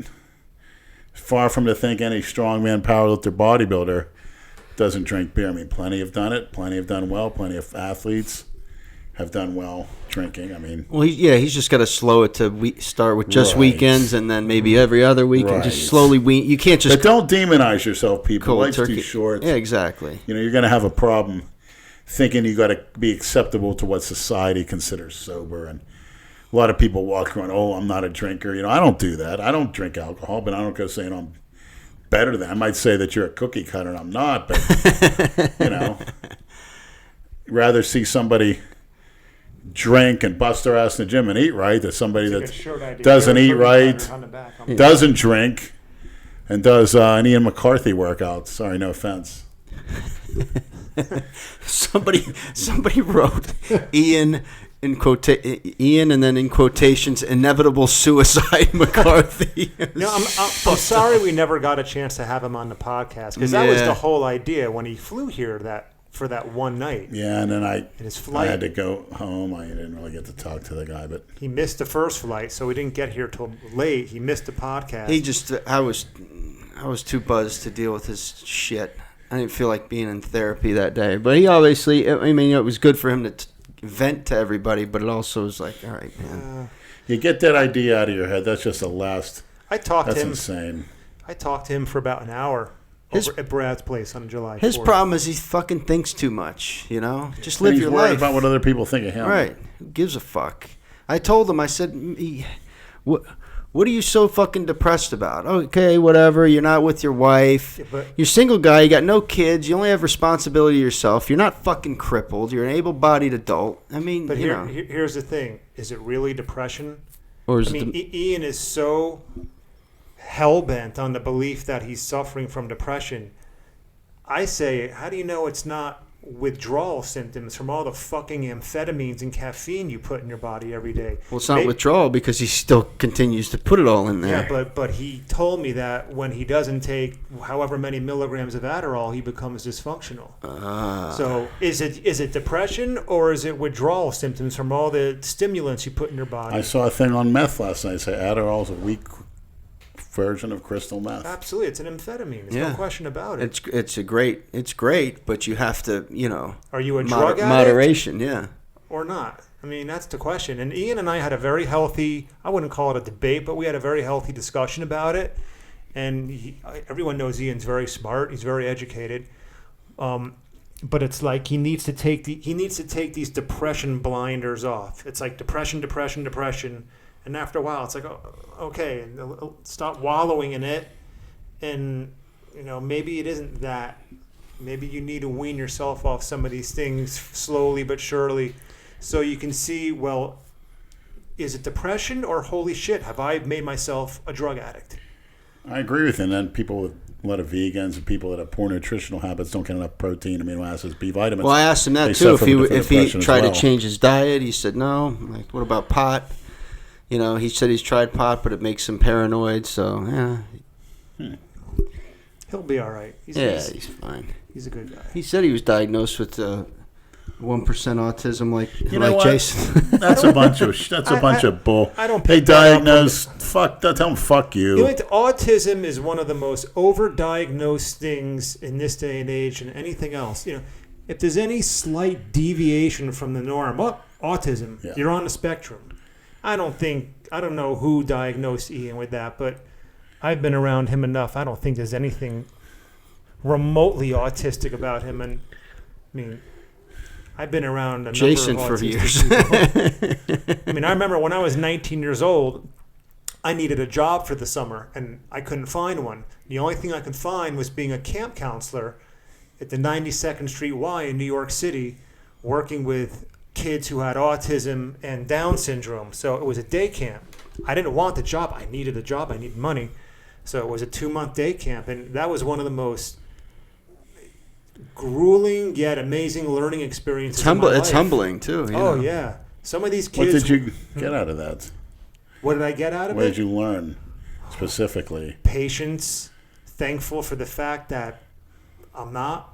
far from to think any strongman, powerlifter, bodybuilder doesn't drink beer. I mean, plenty have done it. Plenty have done well. Plenty of athletes have done well drinking. I mean, well, he's just got to slow it to start with just weekends and then maybe every other week and just slowly wean. You can't just. But don't demonize yourself, people. Cold Life's turkey. too short. Yeah, exactly. You're going to have a problem thinking you got to be acceptable to what society considers sober. And a lot of people walk around, oh, I'm not a drinker. I don't do that. I don't drink alcohol, but I don't go saying I'm better than. I might say that you're a cookie cutter and I'm not, but rather see somebody drink and bust their ass in the gym and eat right than somebody that doesn't eat right, doesn't drink, and does an Ian McCarthy workout. Sorry, no offense. Somebody wrote Ian Ian and then in quotations inevitable suicide McCarthy. No, I'm sorry we never got a chance to have him on the podcast because that was the whole idea when he flew here for that one night. Yeah, and then his flight, I had to go home. I didn't really get to talk to the guy, but he missed the first flight, so we didn't get here till late. He missed the podcast. I was too buzzed to deal with his shit. I didn't feel like being in therapy that day, but he obviously, it was good for him to vent to everybody, but it also was like, all right, man. You get that idea out of your head. That's just the last. That's insane. I talked to him for about an hour over at Brad's place on July 4th. His problem is he fucking thinks too much, Just live your life. He's worried about what other people think of him. Right. Who gives a fuck? I told him, I said, what are you so fucking depressed about? Okay, whatever. You're not with your wife. Yeah, you're a single guy. You got no kids. You only have responsibility to yourself. You're not fucking crippled. You're an able-bodied adult. I mean, but here's the thing. Is it really depression? Or is Ian is so hell-bent on the belief that he's suffering from depression. I say, how do you know it's not withdrawal symptoms from all the fucking amphetamines and caffeine you put in your body every day? Well, it's not withdrawal because he still continues to put it all in there. Yeah, but he told me that when he doesn't take however many milligrams of Adderall, he becomes dysfunctional. So is it depression or is it withdrawal symptoms from all the stimulants you put in your body? I saw a thing on meth last night say Adderall's a weak version of crystal meth. Absolutely, it's an amphetamine. There's no question about it. It's great, but you have to, Are you a drug addict? Moderation, yeah. Or not? I mean, that's the question. And Ian and I had a very healthy, I wouldn't call it a debate, but we had a very healthy discussion about it. And everyone knows Ian's very smart. He's very educated. But it's like he needs to take these depression blinders off. It's like depression. And after a while, it's like, okay, stop wallowing in it. And, maybe it isn't that. Maybe you need to wean yourself off some of these things slowly but surely so you can see, well, is it depression or holy shit, have I made myself a drug addict? I agree with you. And then people with a lot of vegans and people that have poor nutritional habits don't get enough protein, amino acids, B vitamins. Well, I asked him that They too. suffer with If he depression as tried well. to change his diet, he said no. I'm like, what about pot? You know, he said he's tried pot, but it makes him paranoid. So yeah, He'll be all right. he's fine. He's a good guy. He said he was diagnosed with 1% autism, You know like what? Jason. That's a bunch of bull. I don't They pick that up from diagnose. Fuck. Tell them fuck You you. know, autism is one of the most overdiagnosed things in this day and age, and anything else. You know, if there's any slight deviation from the norm, autism, Yeah. you're on the spectrum. I don't know who diagnosed Ian with that, but I've been around him enough. I don't think there's anything remotely autistic about him. And I mean, I've been around Jason number of for autistic years. people. I mean, I remember when I was 19 years old, I needed a job for the summer, and I couldn't find one. The only thing I could find was being a camp counselor at the 92nd Street Y in New York City, working with kids who had autism and Down syndrome. So it was a day camp. I didn't want the job. I needed a job. I needed money. So it was a 2-month day camp, and that was one of the most grueling yet amazing learning experiences of my life. It's humbling too. Oh, yeah. Some of these What kids... did you get out of that? What did I get out of What it? did you learn specifically? Patience. Thankful for the fact that I'm not.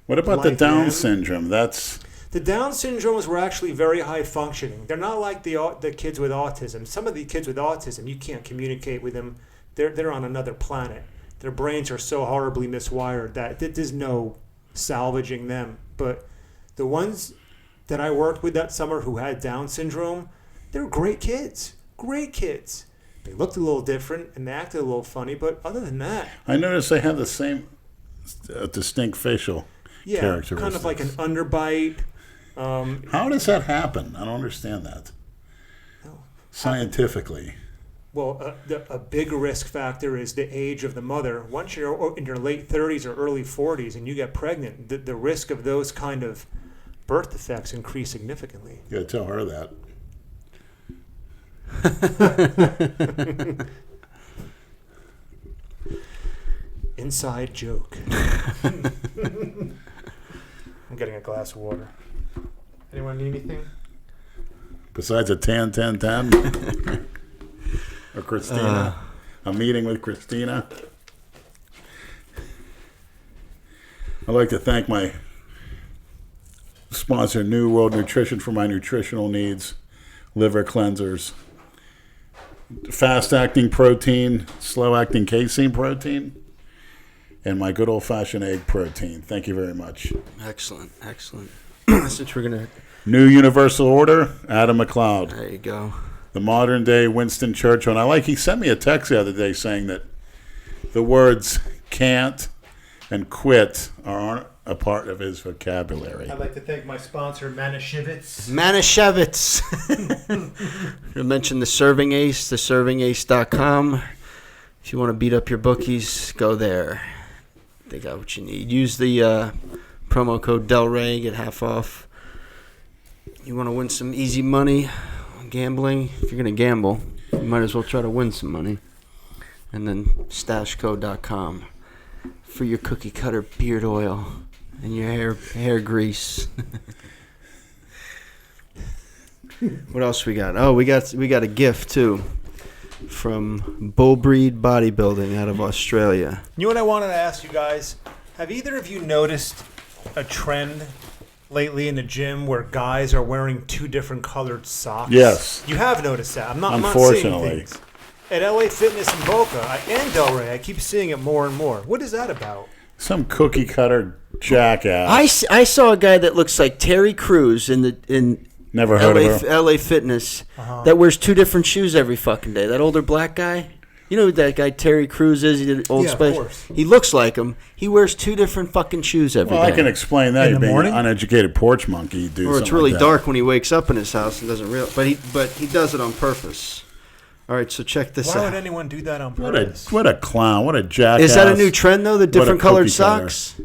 What about the Like Down them. syndrome? That's The Down syndromes were actually very high functioning. They're not like the kids with autism. Some of the kids with autism, you can't communicate with them. They're on another planet. Their brains are so horribly miswired that there's no salvaging them. But the ones that I worked with that summer who had Down syndrome, they're great kids. Great kids. They looked a little different and they acted a little funny, but other than that, I noticed they have the same distinct facial yeah, characteristics. kind of like an underbite. How does that happen? I don't understand that. Scientifically. Well, a big risk factor is the age of the mother. Once you're in your late 30s or early 40s and you get pregnant, the risk of those kind of birth defects increase significantly. You gotta tell her that. Inside joke. I'm getting a glass of water. Anyone need anything? Besides a 10-10-10? Or Christina? A meeting with Christina? I'd like to thank my sponsor, New World Nutrition, for my nutritional needs. Liver cleansers. Fast-acting protein, slow-acting casein protein, and my good old-fashioned egg protein. Thank you very much. Excellent. Since we're gonna, New Universal Order, Adam McLeod. there you go. The modern day Winston Churchill. And he sent me a text the other day saying that the words can't and quit aren't a part of his vocabulary. I'd like to thank my sponsor, Manischewitz. Manischewitz. I mentioned the Serving Ace, theservingace.com. If you want to beat up your bookies, go there. They got what you need. Use the promo code Delray, get half off. You want to win some easy money on gambling? If you're going to gamble, you might as well try to win some money. And then stashco.com for your cookie cutter beard oil and your hair grease. What else we got? Oh, we got a gift too from Bull Breed Bodybuilding out of Australia. You know what I wanted to ask you guys? Have either of you noticed a trend lately in the gym where guys are wearing 2 different colored socks? Yes. You have noticed that. I'm not Unfortunately. seeing things. At LA Fitness in Boca and Delray, I keep seeing it more and more. What is that about? Some cookie cutter jackass. I saw a guy that looks like Terry Crews in Never heard of her. LA Fitness that wears 2 different shoes every fucking day. That older black guy. You know who that guy Terry Crews is? He did Old Yeah, of Spice. course. He looks like him. He wears 2 different fucking shoes every day. Well, I can explain that. In You're the being morning? an uneducated porch monkey. You do Or it's something really like that. dark when he wakes up in his house and doesn't realize. But he does it on purpose. All right, so check this Why out. would anyone do that on What a purpose? clown. What a jackass. Is that a new trend though? The different colored cookie cutter. socks.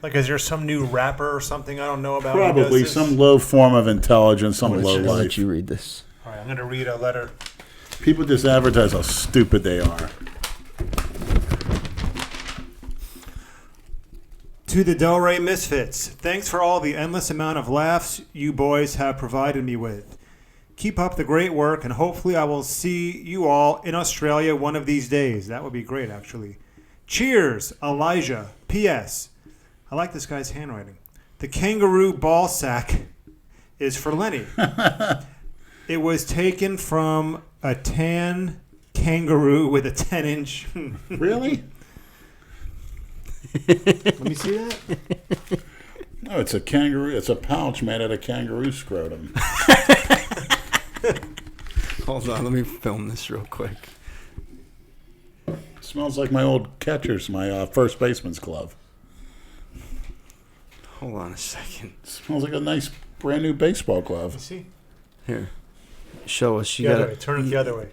Like, is there some new rapper or something I don't know about? who does Probably this? some low form of intelligence, some low I'll let life. you read this. All right, I'm going to read a letter. People just advertise how stupid they are. To the Delray Misfits, thanks for all the endless amount of laughs you boys have provided me with. Keep up the great work, and hopefully I will see you all in Australia one of these days. That would be great, actually. Cheers, Elijah. P.S. I like this guy's handwriting. The kangaroo ball sack is for Lenny. It was taken from a tan kangaroo with a 10-inch. Really? Let me see that. No, it's a kangaroo. It's a pouch made out of kangaroo scrotum. Hold on, let me film this real quick. Smells like my old catcher's, my first baseman's glove. Hold on a second. Smells like a nice brand new baseball Let me glove. see. Here, show us. You The other got way. Turn it the other way.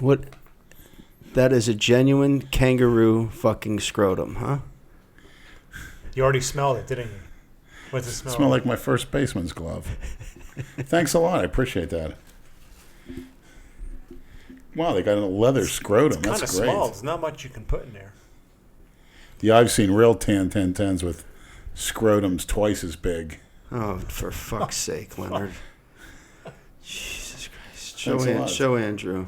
what? That is a genuine kangaroo fucking scrotum, huh? You already smelled it, didn't you? What's it smell? Smell like my first baseman's glove. Thanks a lot. I appreciate that. Wow, they got a leather scrotum. Kind of That's great. small. There's not much you can put in there. Yeah, I've seen real tan 1010s with scrotums twice as big. Oh, for fuck's sake, Leonard. Jesus Christ. Thanks a lot. Show Andrew.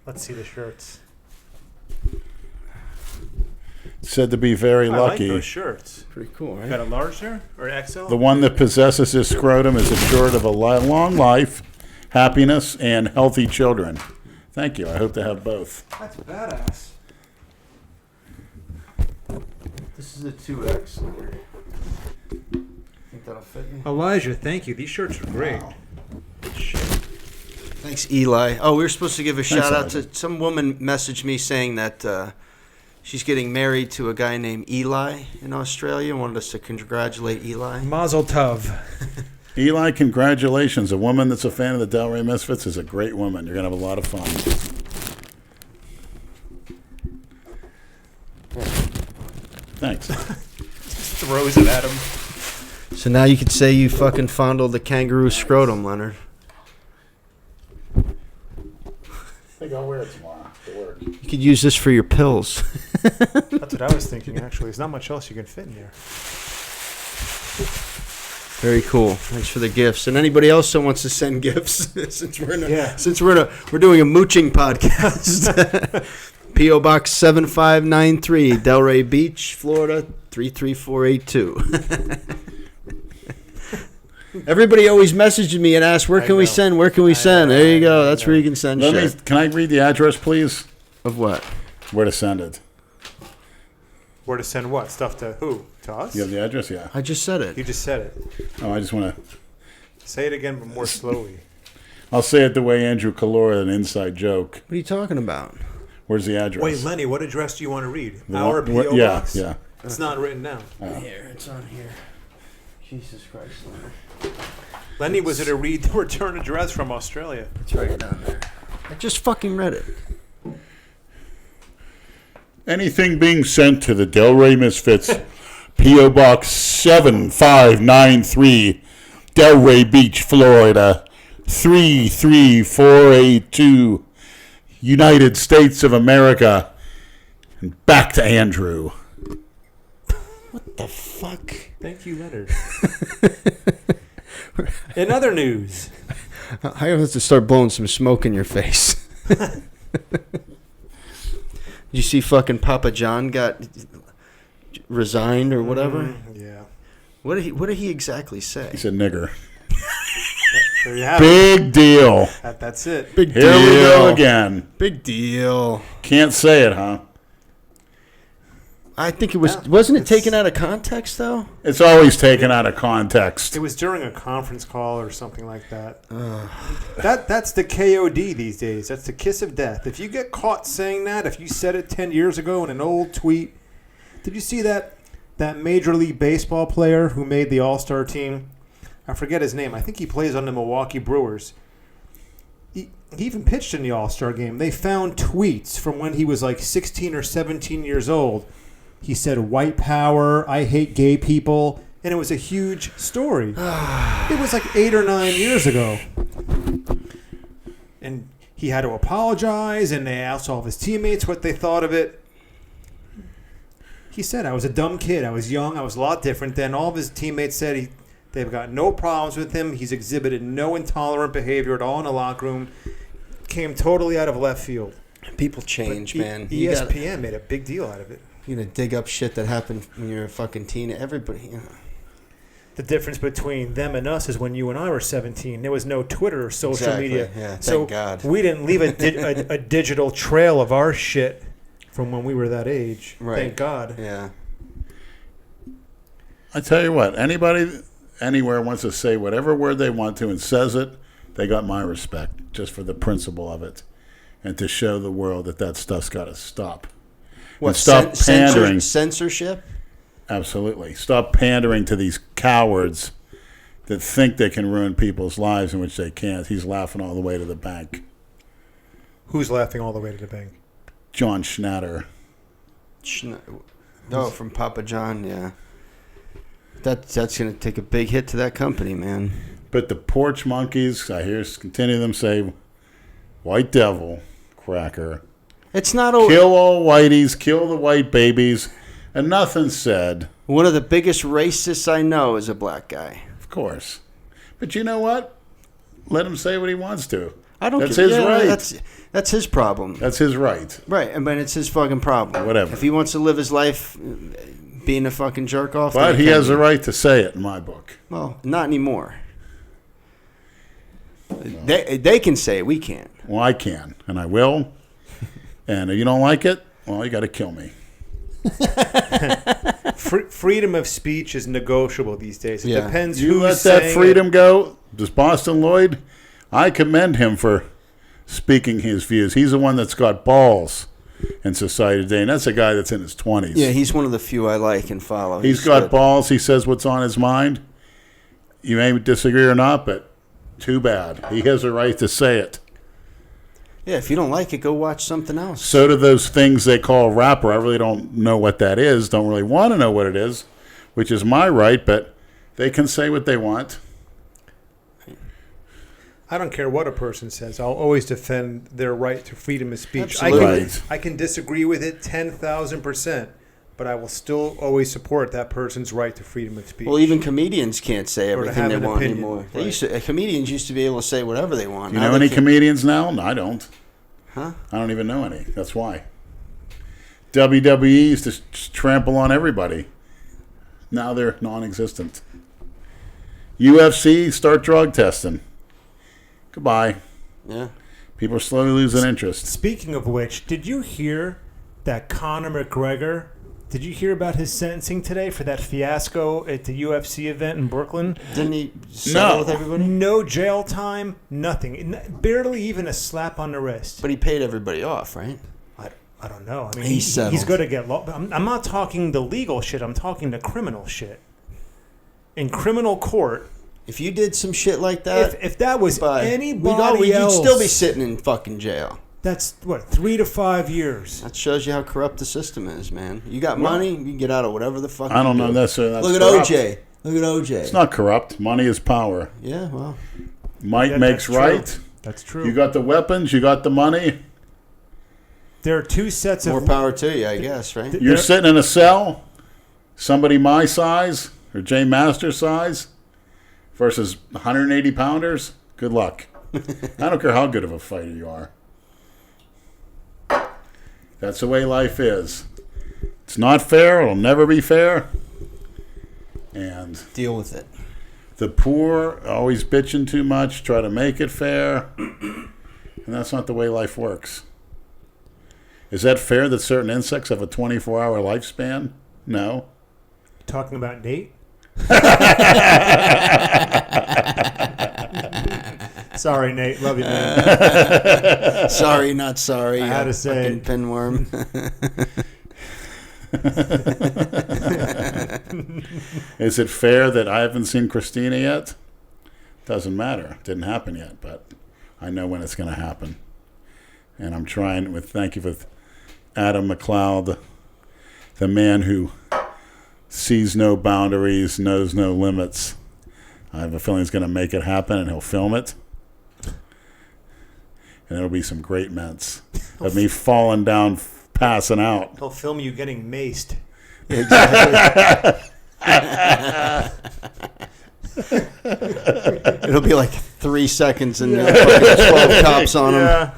Let's see the shirts. Said to be very I lucky. like those shirts. Pretty cool, right? Got a large there or XL? The one that possesses this scrotum is assured of a long life, happiness, and healthy children. Thank you. I hope to have both. That's badass. This is a 2X. Think that'll fit you? Elijah, thank you. These shirts are great. Wow. Good shit. Thanks, Eli. Oh, we were supposed to give a shout out Elijah. to some woman. Messaged me saying that she's getting married to a guy named Eli in Australia. Wanted us to congratulate Eli. Mazel tov. Eli, congratulations. A woman that's a fan of the Delray Misfits is a great woman. You're going to have a lot of fun. Thanks. Throws it at him. So now you could say you fucking fondled the kangaroo scrotum, Leonard. I think I'll wear it tomorrow to work. You could use this for your pills. That's what I was thinking, actually. There's not much else you can fit in there. Very cool. Thanks for the gifts. And anybody else that wants to send gifts, since we're doing a mooching podcast. P.O. Box 7593, Delray Beach, Florida 33482. Everybody always messages me and asks, "Where can we send? Where can we send?" There you go. That's where you can send shit. Can I read the address, please? Of what? Where to send it? Where to send what? Stuff to who? To us? You have the address? Yeah. I just said You it. just said it. Oh, I just want to... Say it again, but more slowly. I'll say it the way Andrew Calora, an inside joke. What are you talking about? Where's the address? Wait, Lenny, what address do you want to read? The Our one- P.O. yeah, Box? yeah. It's not written down. Here, it's on here. Jesus Christ, Leonard. Lenny was at a return address from Australia. It's right down there. I just fucking read it. Anything being sent to the Delray Misfits, P.O. Box 7593, Delray Beach, Florida 33482, United States of America. And back to Andrew. What the fuck? Thank you, Leonard. In other news, I have to start blowing some smoke in your face. Did you see fucking Papa John got resigned or whatever? Yeah. What did he exactly say? He said nigger. There you have it. Big deal. That's it. Big Here we go again. Big deal. Can't say it, huh? I think it was. Yeah, Wasn't it it's- taken out of context though? It's always taken out of context. It was during a conference call or something like that. That's the KOD these days. That's the kiss of death. If you get caught saying that, if you said it 10 years ago in an old tweet, did you see that Major League Baseball player who made the All-Star team? I forget his name. I think he plays on the Milwaukee Brewers. He even pitched in the All-Star game. They found tweets from when he was like 16 or 17 years old. He said, "White power, I hate gay people," and it was a huge story. It was like 8 or 9 years ago. And he had to apologize, and they asked all of his teammates what they thought of it. He said, I was a dumb kid. I was young. I was a lot different then. All of his teammates said they've got no problems with him. He's exhibited no intolerant behavior at all in the locker room. Came totally out of left field. People change, man. ESPN made a big deal out of it. You're going to dig up shit that happened when you're a fucking teen. Everybody, you know. The difference between them and us is when you and I were 17, there was no Twitter or social media. Yeah, thank so God. we didn't leave a digital trail of our shit from when we were that age. Right. Thank God. Yeah. I tell you what, anybody anywhere wants to say whatever word they want to and says it, they got my respect just for the principle of it and to show the world that stuff's got to stop. What, and stop pandering. Censorship? Absolutely. Stop pandering to these cowards that think they can ruin people's lives in which they can't. He's laughing all the way to the bank. Who's laughing all the way to the bank? John Schnatter. Oh, from Papa John, yeah. That's going to take a big hit to that company, man. But the porch monkeys, I hear continue them say, white devil, cracker. It's not over. Kill all whiteys, kill the white babies, and nothing said. One of the biggest racists I know is a black guy. Of course. But you know what? Let him say what he wants to. I don't That's care. his right. That's his problem. That's his right. Right, I mean, it's his fucking problem. Whatever. If he wants to live his life being a fucking jerk off, But he has a right to say it in my book. Well, not anymore. They can say it, we can't. Well, I can, and I will. And if you don't like it, well, you got to kill me. Freedom of speech is negotiable these days. It depends You who's let saying that freedom it. go. Does Boston Lloyd? I commend him for speaking his views. He's the one that's got balls in society today, and that's a guy that's in his 20s. Yeah, he's one of the few I like and follow. He's got good. balls. He says what's on his mind. You may disagree or not, but too bad. He has a right to say it. Yeah, if you don't like it, go watch something else. So do those things they call rapper. I really don't know what that is. Don't really want to know what it is, which is my right, but they can say what they want. I don't care what a person says. I'll always defend their right to freedom of speech. Absolutely. I can disagree with it 10,000%, but I will still always support that person's right to freedom of speech. Well, even comedians can't say Or to everything have they an want opinion. anymore. Right. Comedians used to be able to say whatever they want. You Now know they any can't. comedians now? No, I don't. Huh? I don't even know any. That's why. WWE used to trample on everybody. Now they're non-existent. UFC, start drug testing. Goodbye. Yeah. People are slowly losing interest. Speaking of which, did you hear that Conor McGregor, did you hear about his sentencing today for that fiasco at the UFC event in Brooklyn? Didn't he settle No. with everybody? No jail time, nothing. Barely even a slap on the wrist. But he paid everybody off, right? I don't know. I mean, He he's settled. going to get I'm not talking the legal shit. I'm talking the criminal shit. In criminal court, If you did some shit like that, if that was anybody you'd else, still be sitting in fucking jail. that's, 3 to 5 years. That shows you how corrupt the system is, man. You got money, you can get out of whatever the fuck I don't you know do. necessarily. Look at corrupt. OJ. Look at OJ. It's not corrupt. Money is power. Yeah, well. Might Yeah, makes that's true. right. That's true. You got the weapons. You got the money. There are two sets More of power to you, I guess, right? You're There- sitting in a cell. Somebody my size or Jay Master size versus 180 pounders. Good luck. I don't care how good of a fighter you are. That's the way life is. It's not fair. It'll never be fair. And Deal with it. the poor always bitching too much, try to make it fair. And that's not the way life works. Is that fair that certain insects have a 24-hour lifespan? No. talking about Nate. Sorry, Nate. Love you, man. Sorry, not sorry. I had to say fucking it. pinworm. Is it fair that I haven't seen Christina yet? Doesn't matter. Didn't happen yet, but I know when it's going to happen. And I'm trying with, thank you for Adam McLeod, the man who sees no boundaries, knows no limits. I have a feeling he's going to make it happen and he'll film it. and it'll be some great mints of me falling down, passing out. He'll film you getting maced. Exactly. It'll be like 3 seconds and fucking 12 cops on him. Yeah.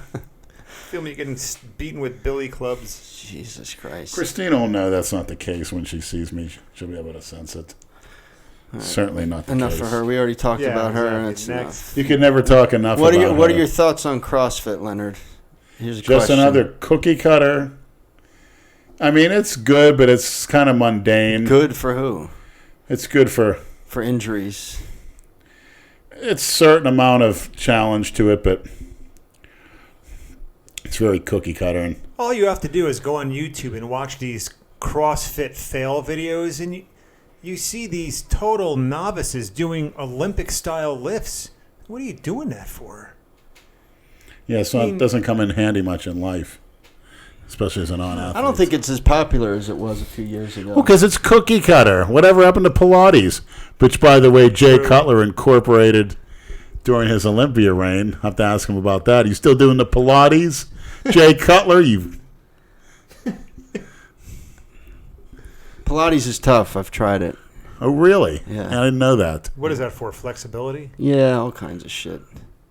Film you getting beaten with billy clubs. Jesus Christ. Christina will know that's not the case when she sees me. She'll be able to sense it. Right. Certainly not the Enough case. for her. We already talked about her, and exactly. it's Next. enough. You could never talk enough What about are her. your thoughts on CrossFit, Leonard? Here's a Just question. another cookie cutter. I mean, it's good, but it's kind of mundane. Good for who? It's good for injuries. it's a certain amount of challenge to it, but it's very cookie cutter. And All you have to do is go on YouTube and watch these CrossFit fail videos, and you see these total novices doing Olympic-style lifts. What are you doing that for? yeah, so it doesn't come in handy much in life, especially as a non-athlete. I don't think it's as popular as it was a few years ago. Well, because it's cookie cutter. Whatever happened to Pilates? Which, by the way, Jay Cutler incorporated during his Olympia reign. I have to ask him about that. You still doing the Pilates? Jay Cutler, Pilates is tough. I've tried it. Oh, really? Yeah. I didn't know that. What is that for? Flexibility? Yeah, all kinds of shit.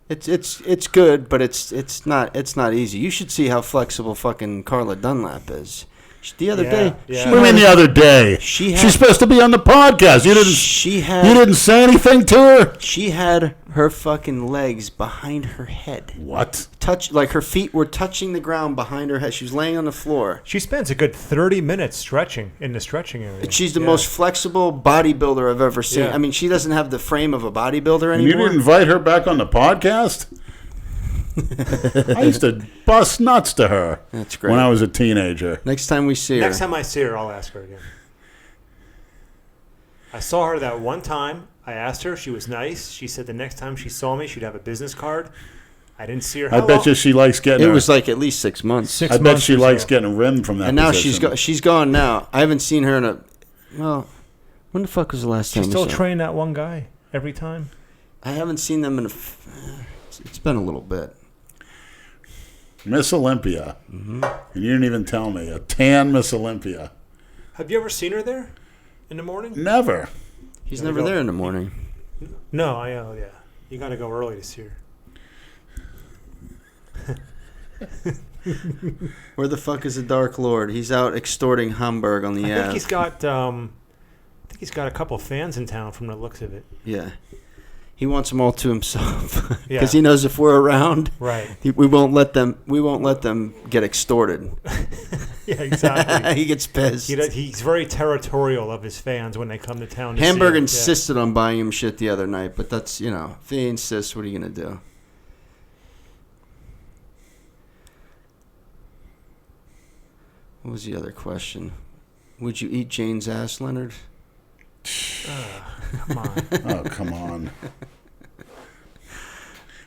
It's good, but it's not easy. You should see how flexible fucking Carla Dunlap is. The other day, yeah. she What do you mean had- the other day? She had- She's supposed to be on the podcast. You didn't say anything to her? She had her fucking legs behind her head. What? Like her feet were touching the ground behind her head. She was laying on the floor. She spends a good 30 minutes stretching in the stretching area. She's the most flexible bodybuilder I've ever seen. Yeah. I mean, she doesn't have the frame of a bodybuilder And you anymore. didn't invite her back on the podcast? I used to bust nuts to her That's great. when I was a teenager. Next time we see her. Next time I see her, I'll ask her again. I saw her that one time. I asked her. She was nice. She said the next time she saw me, she'd have a business card. I didn't see her. I bet you she likes getting It her. was like at least 6 months. I bet she likes getting rimmed from that And now position. she's gone now. I haven't seen her in a... Well, when the fuck was the last time She's we still saw her? training that one guy every time. I haven't seen them in a... It's been a little bit. Miss Olympia. Mm-hmm. And you didn't even tell me. A tan Miss Olympia. Have you ever seen her there in the morning? Never. He's Gotta never go. there in the morning. No, I know. Yeah, you got to go early to see her. Where the fuck is the Dark Lord? He's out extorting Hamburg on the I app. think he's got. I think he's got a couple fans in town from the looks of it. Yeah. He wants them all to himself because Yeah. he knows if we're around, Right. we won't let them get extorted. Yeah, exactly. He gets pissed. He's very territorial of his fans when they come to town. To Hamburg see him. insisted on buying him shit the other night, but that's, if they insist, what are you going to do? What was the other question? Would you eat Jane's ass, Leonard? Come on. Oh, come on.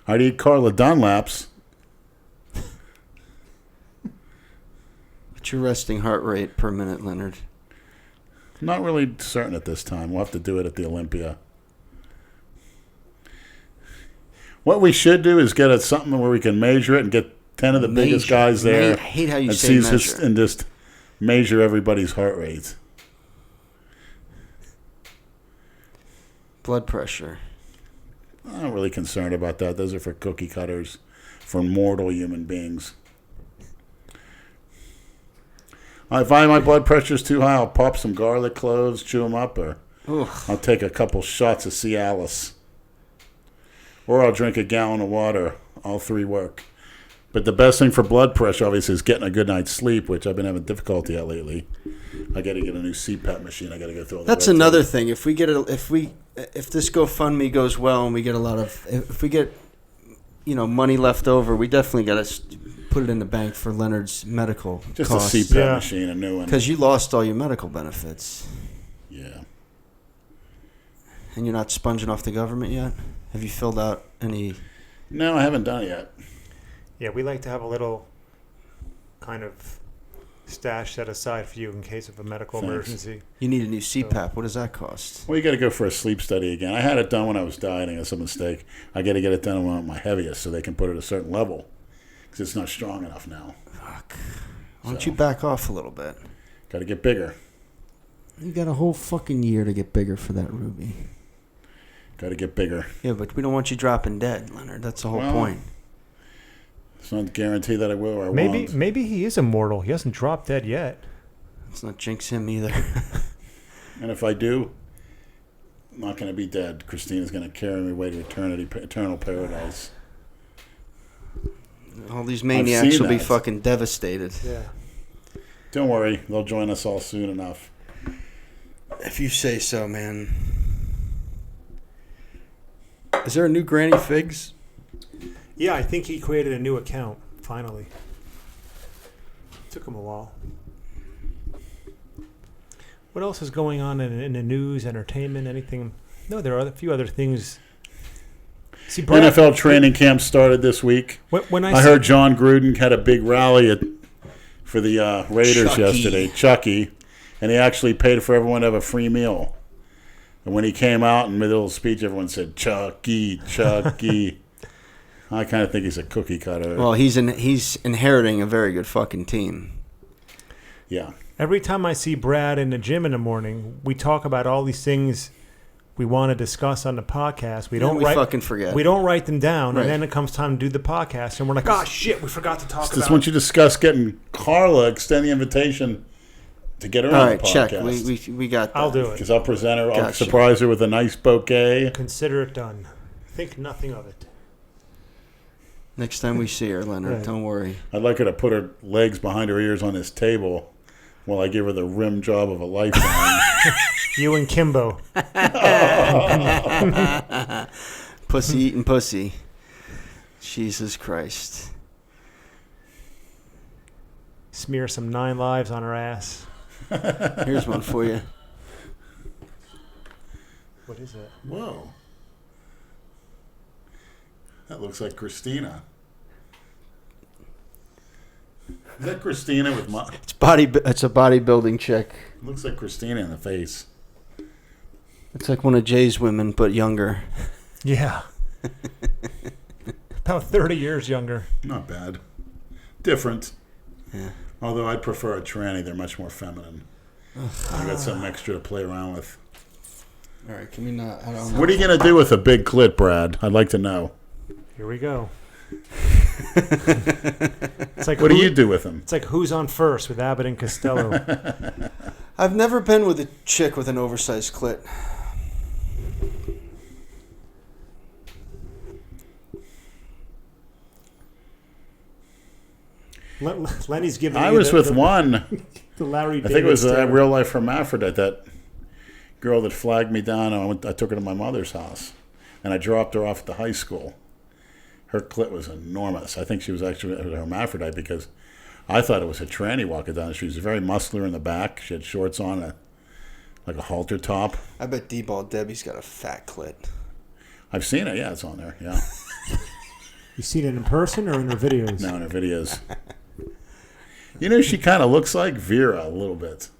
I'd eat Carla Dunlap's. What's your resting heart rate per minute, Leonard? Not really certain at this time. We'll have to do it at the Olympia. What we should do is get at something where we can measure it and get 10 of the biggest guys there. I hate how you and say just, measure. and just measure everybody's heart rates. Blood pressure. I'm not really concerned about that. Those are for cookie cutters, for mortal human beings. If my blood pressure's too high, I'll pop some garlic cloves, chew them up, or Ugh. I'll take a couple shots of Cialis. Or I'll drink a gallon of water. All three work. But the best thing for blood pressure, obviously, is getting a good night's sleep, which I've been having difficulty at lately. I got to get a new CPAP machine. I got to go through all the That's red another tape. thing. If this GoFundMe goes well and we get if we get money left over, we definitely got to put it in the bank for Leonard's medical Just costs. a CPAP Yeah. machine, a new one. Because you lost all your medical benefits Yeah. and you're not sponging off the government yet. Have you filled out any? No, I haven't done it yet. Yeah, we like to have a little kind of stash set aside for you in case of a medical Thanks. emergency. You need a new CPAP. What does that cost? Well, you got to go for a sleep study again. I had it done when I was dieting. That's a mistake. I got to get it done when I'm at my heaviest so they can put it at a certain level. because it's not strong enough now. Fuck. Why don't you back off a little bit? Got to get bigger. You got a whole fucking year to get bigger for that ruby. Got to get bigger. Yeah, but we don't want you dropping dead, Leonard. That's the whole point. It's not a guarantee that I will or I won't. Maybe he is immortal. He hasn't dropped dead yet. Let's not jinx him either. And if I do, I'm not going to be dead. Christina's going to carry me away to eternal paradise. All these maniacs will be that. fucking devastated. Yeah. Don't worry. They'll join us all soon enough. If you say so, man. Is there a new Granny Figs? Yeah, I think he created a new account, finally. Took him a while. What else is going on in the news, entertainment, anything? No, there are a few other things. See, Brad, NFL training camp started this week. When I heard John Gruden had a big rally for the Raiders yesterday, Chucky, and he actually paid for everyone to have a free meal. And when he came out in the middle of the speech, everyone said, Chucky, Chucky. I kind of think he's a cookie cutter. Well, he's inheriting a very good fucking team. Yeah. Every time I see Brad in the gym in the morning, we talk about all these things we want to discuss on the podcast. We fucking forget. We don't write them down, Right. and then it comes time to do the podcast, and we're like, oh shit, we forgot to talk Just about. once you discuss getting Carla, extend the invitation to get her All on right, the podcast. check. We got that. I'll do it. Because I'll present her. I'll Gotcha. surprise her with a nice bouquet. Consider it done. Think nothing of it. Next time we see her, Leonard, Right. don't worry. I'd like her to put her legs behind her ears on this table while I give her the rim job of a lifetime. You and Kimbo. Pussy eating pussy. Jesus Christ. Smear some 9 lives on her ass. Here's one for you. What is it? Whoa. That looks like Christina. Is that Christina with my... It's a bodybuilding chick. Looks like Christina in the face. It's like one of Jay's women, but younger. Yeah. About 30 years younger. Not bad. Different. Yeah. Although I'd prefer a tranny. They're much more feminine. I got something extra to play around with. All right, can we not? I don't know. What are you going to do with a big clit, Brad? I'd like to know. Here we go. It's like What do you do with them? It's like Who's on First with Abbott and Costello. I've never been with a chick with an oversized clit. Lenny's giving I me was with one. the Larry I think it was David a stare. real life hermaphrodite, that girl that flagged me down. I took her to my mother's house, and I dropped her off at the high school. Her clit was enormous. I think she was actually a hermaphrodite because I thought it was a tranny walking down. She was very muscular in the back. She had shorts on, like a halter top. I bet D-Ball Debbie's got a fat clit. I've seen it. Yeah, it's on there. Yeah. You seen it in person or in her videos? No, in her videos. You know, she kind of looks like Vera a little bit.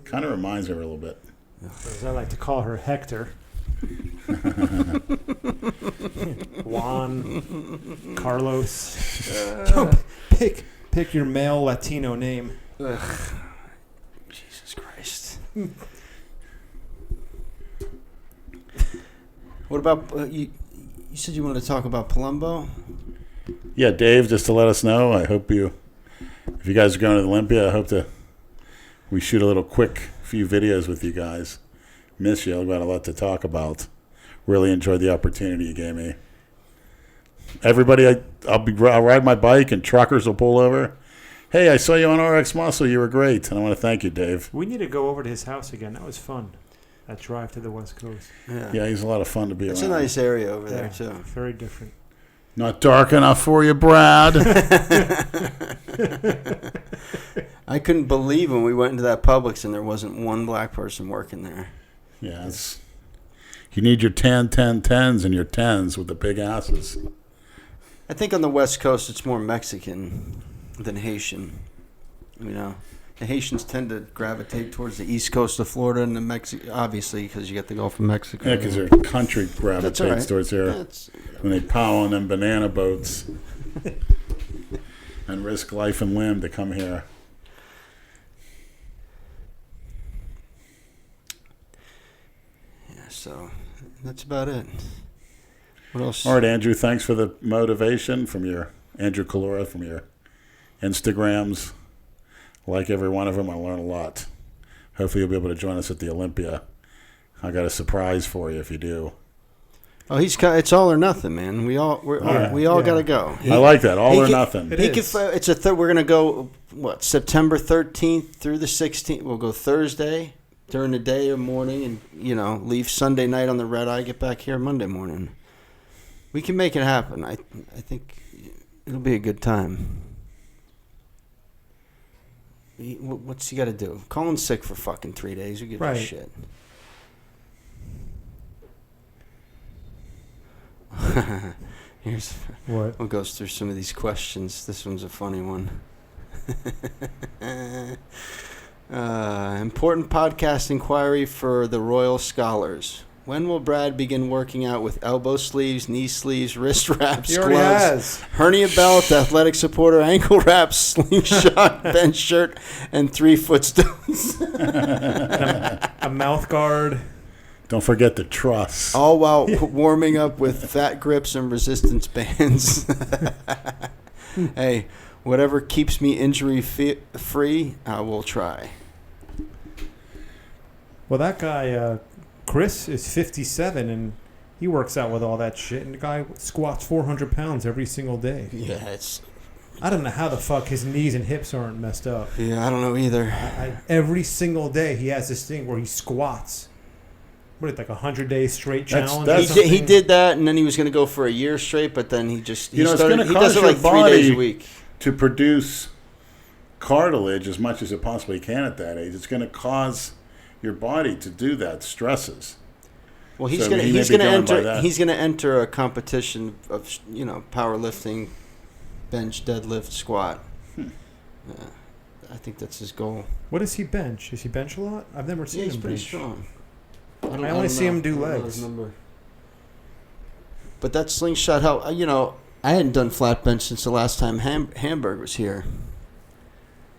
Kind of reminds me of her a little bit. As I like to call her, Hector. Juan, Carlos. Pick your male Latino name. Ugh. Jesus Christ. What about you? You said you wanted to talk about Palumbo. Yeah, Dave, just to let us know, I hope if you guys are going to the Olympia, I hope we shoot a little quick few videos with you guys. Miss you. I've got a lot to talk about. Really enjoyed the opportunity you gave me. Everybody, I'll ride my bike and truckers will pull over. Hey, I saw you on RX Muscle. You were great. And I want to thank you, Dave. We need to go over to his house again. That was fun. That drive to the West Coast. Yeah, he's a lot of fun to be It's around. a nice area over there, Yeah, too. very different. Not dark enough for you, Brad. I couldn't believe when we went into that Publix and there wasn't one black person working there. Yeah, you need your 10s and your 10s with the big asses. I think on the West Coast it's more Mexican than Haitian. You know, the Haitians tend to gravitate towards the east coast of Florida and the obviously because you get the Gulf of Mexico. Yeah, because their country That's gravitates all right. towards here. That's whatever. when they power on them banana boats and risk life and limb to come here. Yeah, so that's about it. What else? All right, Andrew, thanks for the motivation from your Andrew Calora from your Instagrams. Like every one of them, I learn a lot. Hopefully you'll be able to join us at the Olympia. I got a surprise for you if you do. Oh, it's all or nothing, man. We all got to go. I like that, all or nothing. We're gonna go September 13th through the 16th. We'll go Thursday during the day or morning, and leave Sunday night on the red eye. Get back here Monday morning. We can make it happen. I think it'll be a good time. What's he got to do? Call in sick for fucking 3 days. Who gives a shit? Here's what goes through some of these questions. This one's a funny one. Important podcast inquiry for the Royal Scholars. When will Brad begin working out with elbow sleeves, knee sleeves, wrist wraps, gloves, hernia belt, athletic supporter, ankle wraps, slingshot, bench shirt, and 3-foot stones? A mouth guard. Don't forget the truss. All while warming up with fat grips and resistance bands. Hey, whatever keeps me injury free, I will try. Well, that guy, Chris, is 57, and he works out with all that shit, and the guy squats 400 pounds every single day. Yeah, I don't know how the fuck his knees and hips aren't messed up. Yeah, I don't know either. Every single day he has this thing where he squats. What is it, like 100 days straight challenge? He did that, and then he was going to go for a year straight, but then he does it like 3 days a week. To produce cartilage as much as it possibly can at that age, it's going to cause your body to do that, stresses. Well, he's going to enter a competition of powerlifting, bench, deadlift, squat. I think that's his goal. What does he bench? Does he bench a lot? I've never seen him bench. He's pretty strong. I only see him do legs. But that slingshot, I hadn't done flat bench since the last time Hamburg was here.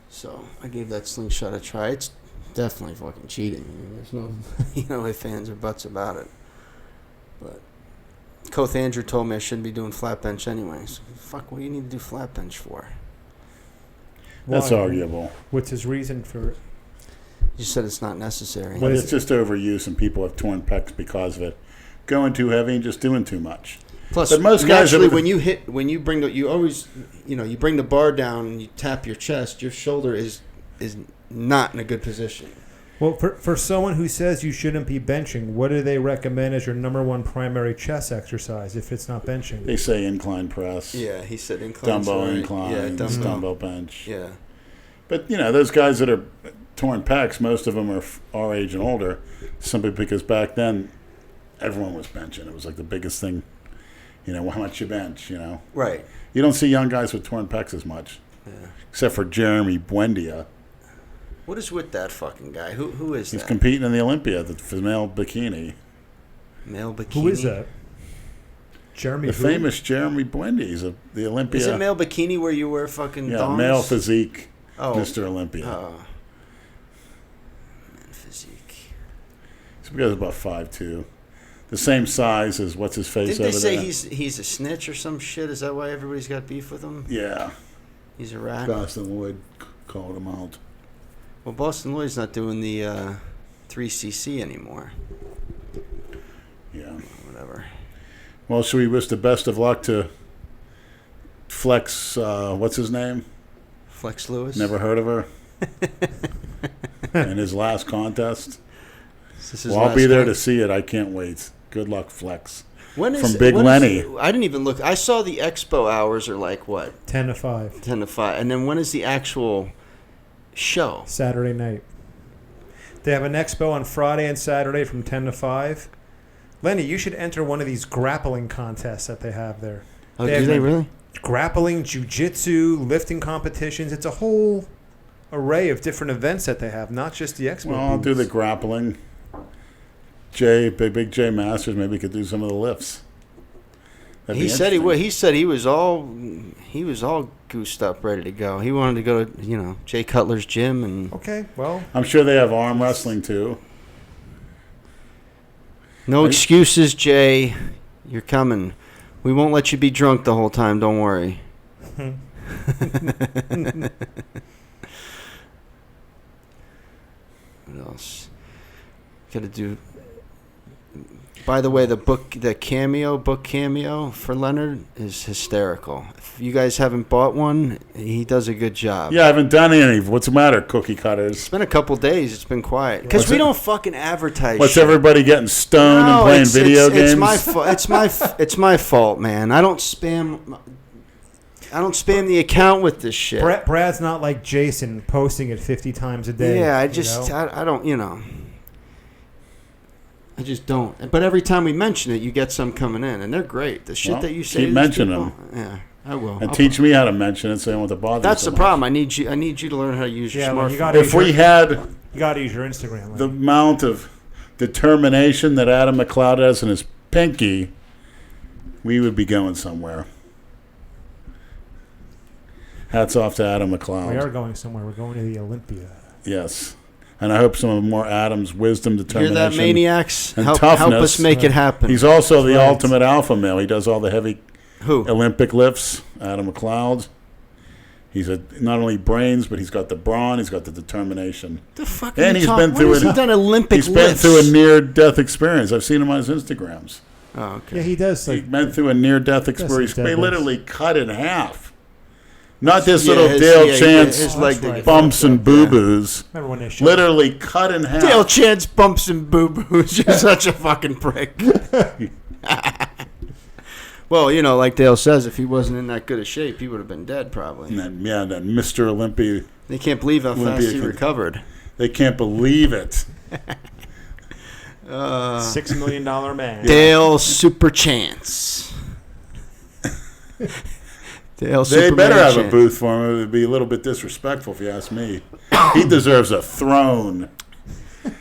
So I gave that slingshot a try. It's definitely fucking cheating. There's no ifs, ands, or buts about it. But Coach Andrew told me I shouldn't be doing flat bench anyway. So fuck, what do you need to do flat bench for? That's arguable. What's his reason for it? You said it's not necessary. Well, it's just overuse, and people have torn pecs because of it. Going too heavy and just doing too much. Plus, but most guys when you bring the bar down and you tap your chest, your shoulder is not in a good position. Well, for someone who says you shouldn't be benching, what do they recommend as your number one primary chest exercise if it's not benching? They say incline press. Yeah, he said incline. Dumbbell incline. Yeah, dumbbell bench. Yeah. But, those guys that are torn pecs, most of them are our age and older, simply because back then everyone was benching. It was like the biggest thing, how much you bench, Right. You don't see young guys with torn pecs as much, except for Jeremy Buendia. What is with that fucking guy? Who is that? He's competing in the Olympia, the female bikini. Male bikini? Who is that? Jeremy famous Jeremy Buendia. He's the Olympia. Is it male bikini where you wear fucking thongs? Male physique, Mr. Olympia. Man physique. This guy's about 5'2". The same size as what's his face over there. Didn't they say he's a snitch or some shit? Is that why everybody's got beef with him? Yeah. He's a rat? Boston Lloyd called him out. Well, Boston Lloyd's not doing the 3cc anymore. Yeah. Whatever. Well, should we wish the best of luck to Flex, what's his name? Flex Lewis? Never heard of her. In his last contest. I'll be there to see it. I can't wait. Good luck, Flex. From Big Lenny. I didn't even look. I saw the expo hours are like what? 10 to 5. 10 to 5. And then when is the actual show? Saturday night. They have an expo on Friday and Saturday from 10 to 5. Lenny, you should enter one of these grappling contests that they have there. Oh, do they really? Grappling, jiu-jitsu, lifting competitions. It's a whole array of different events that they have, not just the expo. Well, I'll do the grappling. Big J Masters maybe could do some of the lifts. He said he would. He said he was all goosed up, ready to go. He wanted to go to Jay Cutler's gym and. Okay, well. I'm sure they have arm wrestling too. No excuses, Jay. You're coming. We won't let you be drunk the whole time. Don't worry. What else? Got to do. By the way, the book cameo for Leonard is hysterical. If you guys haven't bought one, he does a good job. Yeah, I haven't done any. What's the matter, cookie cutters? It's been a couple days. It's been quiet because we don't fucking advertise. What's shit. Everybody getting stoned and playing video games? It's my fault, man. I don't spam the account with this shit. Brad's not like Jason posting it 50 times a day. Yeah, I don't. I just don't. But every time we mention it, you get some coming in, and they're great. The shit that you say. Keep mentioning them. Yeah, I will. And teach me how to mention it, so I don't want to bother. That's the problem. I need you to learn how to use your smartphone. If we had you got to use your Instagram. The amount of determination that Adam McLeod has in his pinky, we would be going somewhere. Hats off to Adam McLeod. We are going somewhere. We're going to the Olympia. Yes. And I hope some of more Adam's wisdom, determination, hear that, maniacs? and help toughness. us make it happen. He's also the ultimate alpha male. He does all the heavy Who? Olympic lifts. Adam McLeod. He's not only brains, but he's got the brawn. He's got the determination. The fuck? And he's been through He's done Olympic He's been through a near-death experience. I've seen him on his Instagrams. Oh, okay. Yeah, he does. He went through a near-death experience. He literally cut in half. Not this his Dale Chance bumps and boo-boos. Remember when they showed literally cut in half. Dale Chance bumps and boo-boos. You're such a fucking prick. Well, like Dale says, if he wasn't in that good a shape, he would have been dead probably. And that Mr. Olympia. They can't believe how fast he recovered. They can't believe it. $6 million man. Dale Super Chance. They better have a booth for him. It would be a little bit disrespectful if you ask me. He deserves a throne.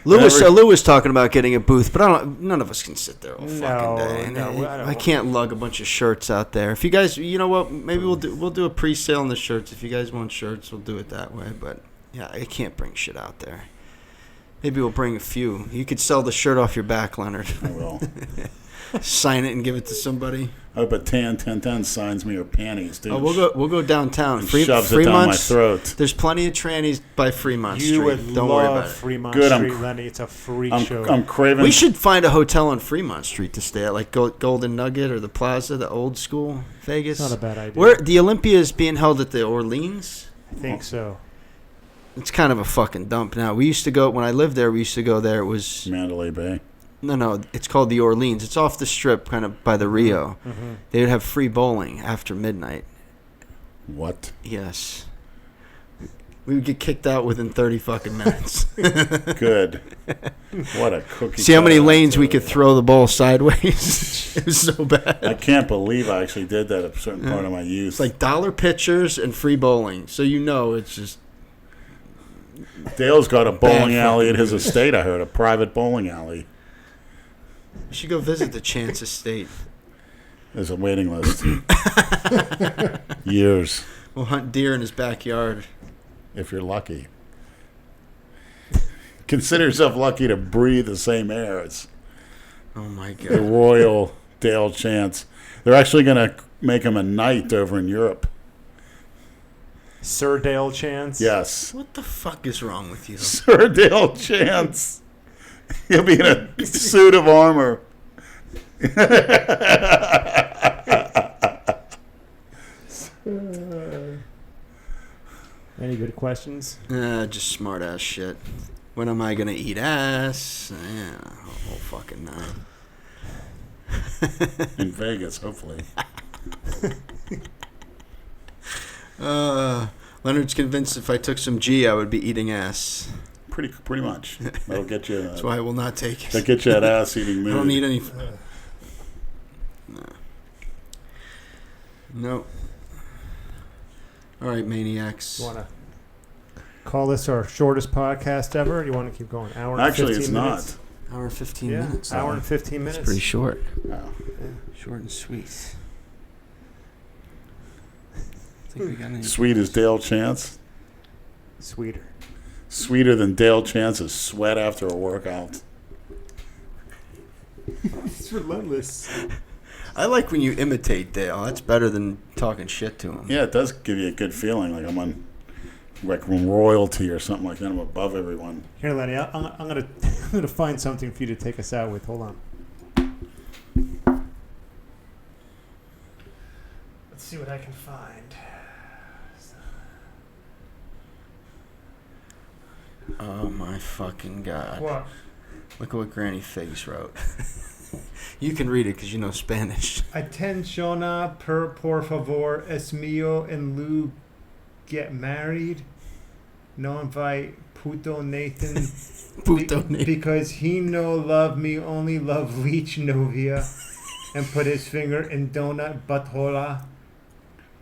Lou was talking about getting a booth, but none of us can sit there all fucking day. No, I can't lug a bunch of shirts out there. If you guys, you know what, maybe we'll do a pre-sale on the shirts. If you guys want shirts, we'll do it that way. But yeah, I can't bring shit out there. Maybe we'll bring a few. You could sell the shirt off your back, Leonard. I will. Sign it and give it to somebody. I hope a Tan 1010 signs me her panties, dude. Oh, we'll go downtown. Shoves it down my throat. There's plenty of trannies by Fremont Street. You would Don't worry about love it. Fremont Good, Street, Lenny. It's a freak show. I'm craving. We should find a hotel on Fremont Street to stay at, like Golden Nugget or the Plaza, the old school Vegas. Not a bad idea. Where the Olympia is being held at the Orleans. I think so. It's kind of a fucking dump now. We used to go when I lived there. We used to go there. It was Mandalay Bay. No. It's called the Orleans. It's off the strip, kind of by the Rio. Mm-hmm. They would have free bowling after midnight. What? Yes. We would get kicked out within 30 fucking minutes. Good. What a cookie. See how many lanes we could throw the ball sideways? It was so bad. I can't believe I actually did that at a certain part of my youth. It's like dollar pitchers and free bowling. So it's just. Dale's got a bowling alley at his estate, I heard. A private bowling alley. You should go visit the Chance estate. There's a waiting list. Years. We'll hunt deer in his backyard. If you're lucky. Consider yourself lucky to breathe the same air. It's Oh my God. the royal Dale Chance. They're actually going to make him a knight over in Europe. Sir Dale Chance? Yes. What the fuck is wrong with you? Sir Dale Chance. He'll be in a suit of armor. Any good questions? Just smart ass shit. When am I gonna eat ass? Yeah, whole fucking nine. In Vegas, hopefully. Leonard's convinced if I took some G, I would be eating ass. Pretty much. That'll get you. That's why I will not take it. That gets you that ass-eating mood. I don't need any. No. All right, maniacs. You want to call this our shortest podcast ever? Or do you want to keep going? Hour and Actually, 15 it's minutes? Hour and 15 Yeah, minutes. hour and 15 minutes. It's pretty short. Oh. Short and sweet. think we got any. Sweet as Dale Chance. Sweeter. Sweeter than Dale Chance's sweat after a workout. It's relentless. I like when you imitate Dale. That's better than talking shit to him. Yeah, it does give you a good feeling, like I'm royalty or something like that. I'm above everyone. Here, Lenny, I'm gonna find something for you to take us out with. Hold on. Let's see what I can find. Oh my fucking god! What? Look at what Granny Figs wrote. You can read it because you know Spanish. Atención, por favor, es mío and Lou get married. No invite Puto Nathan. Puto Nathan. Because he no love me, only love Leech Novia. And put his finger in donut butthole.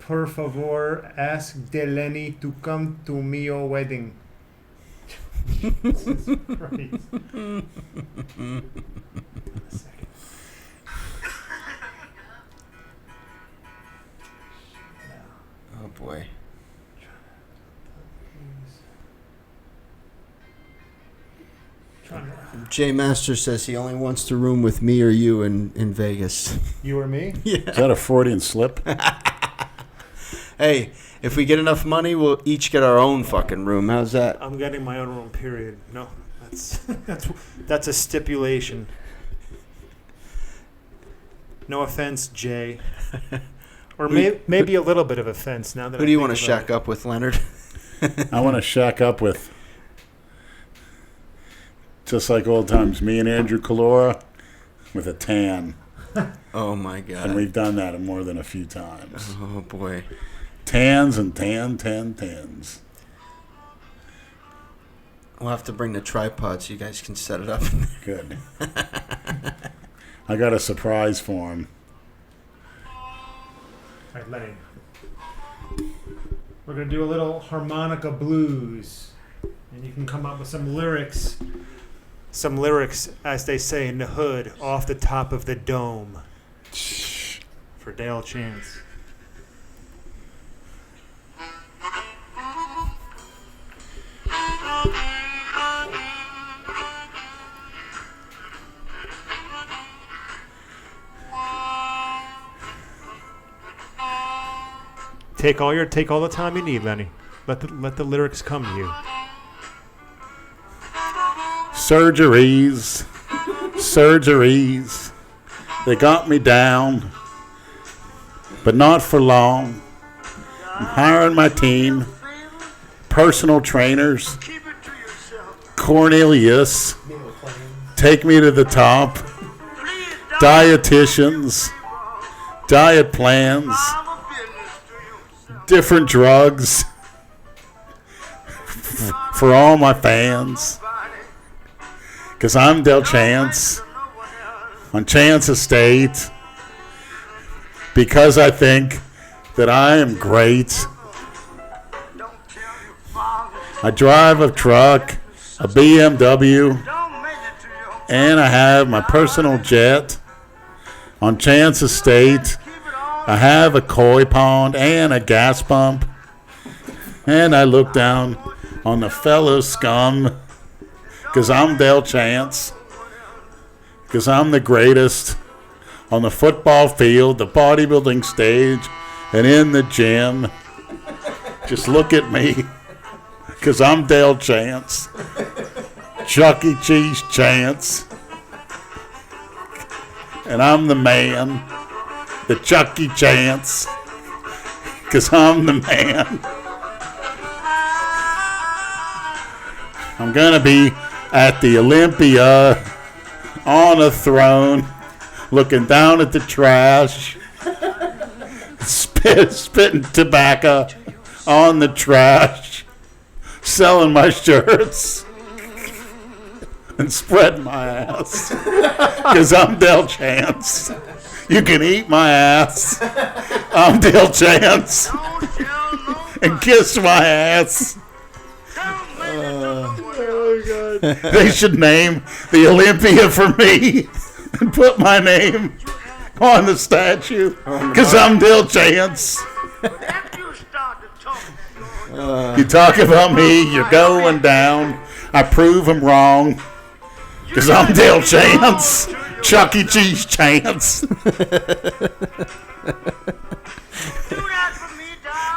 Por favor, ask Delaney to come to mio wedding. Jesus Christ. A second. Oh boy. Jay Master says he only wants to room with me or you in Vegas. You or me? Is that a Freudian slip? Hey, if we get enough money, we'll each get our own fucking room. How's that? I'm getting my own room, period. No, that's a stipulation. No offense, Jay. Or maybe a little bit of offense now that Who do you want to shack up with, Leonard? I want to shack up with, just like old times, me and Andrew Calora with a tan. Oh my god. And we've done that more than a few times. Oh boy. Tans and tans. We'll have to bring the tripod so you guys can set it up. Good. I got a surprise for him. All right, Lenny. We're going to do a little harmonica blues. And you can come up with some lyrics. Some lyrics, as they say in the hood, off the top of the dome. For Dale Chance. Take all the time you need, Lenny. Let the lyrics come to you. Surgeries. They got me down, but not for long. I'm hiring my team, personal trainers, Cornelius, take me to the top, dietitians, diet plans, different drugs for all my fans. Because I'm Del Chance on Chance Estate. Because I think that I am great. I drive a truck, a BMW, and I have my personal jet. On Chance Estate, I have a koi pond and a gas pump. And I look down on the fellow scum. Because I'm Del Chance. Because I'm the greatest on the football field, the bodybuilding stage, and in the gym. Just look at me. Because I'm Del Chance. Chuck E. Cheese Chance. And I'm the man. The Chuck E. Chance. Because I'm the man. I'm going to be at the Olympia on a throne, looking down at the trash, spitting tobacco on the trash, selling my shirts, and spreading my ass. Because I'm Del Chance. You can eat my ass. I'm Del Chance. And kiss my ass. They should name the Olympia for me and put my name on the statue because I'm Del Chance. You talk about me, you're going down. I prove I'm wrong. Because I'm Dale Chance. Chuck E. Cheese Chance.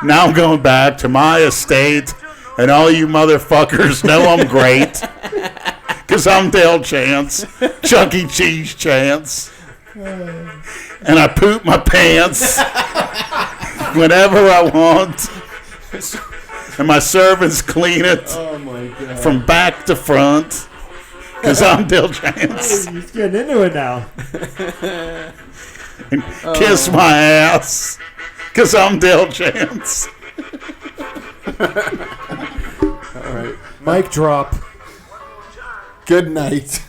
Now I'm going back to my estate. And all you motherfuckers know I'm great. Because I'm Dale Chance. Chuck E. Cheese Chance. And I poop my pants whenever I want. And my servants clean it from back to front. Because I'm Dale Chance. He's getting into it now. And kiss my ass. Because I'm Dale Chance. All right. Mic drop. Good night.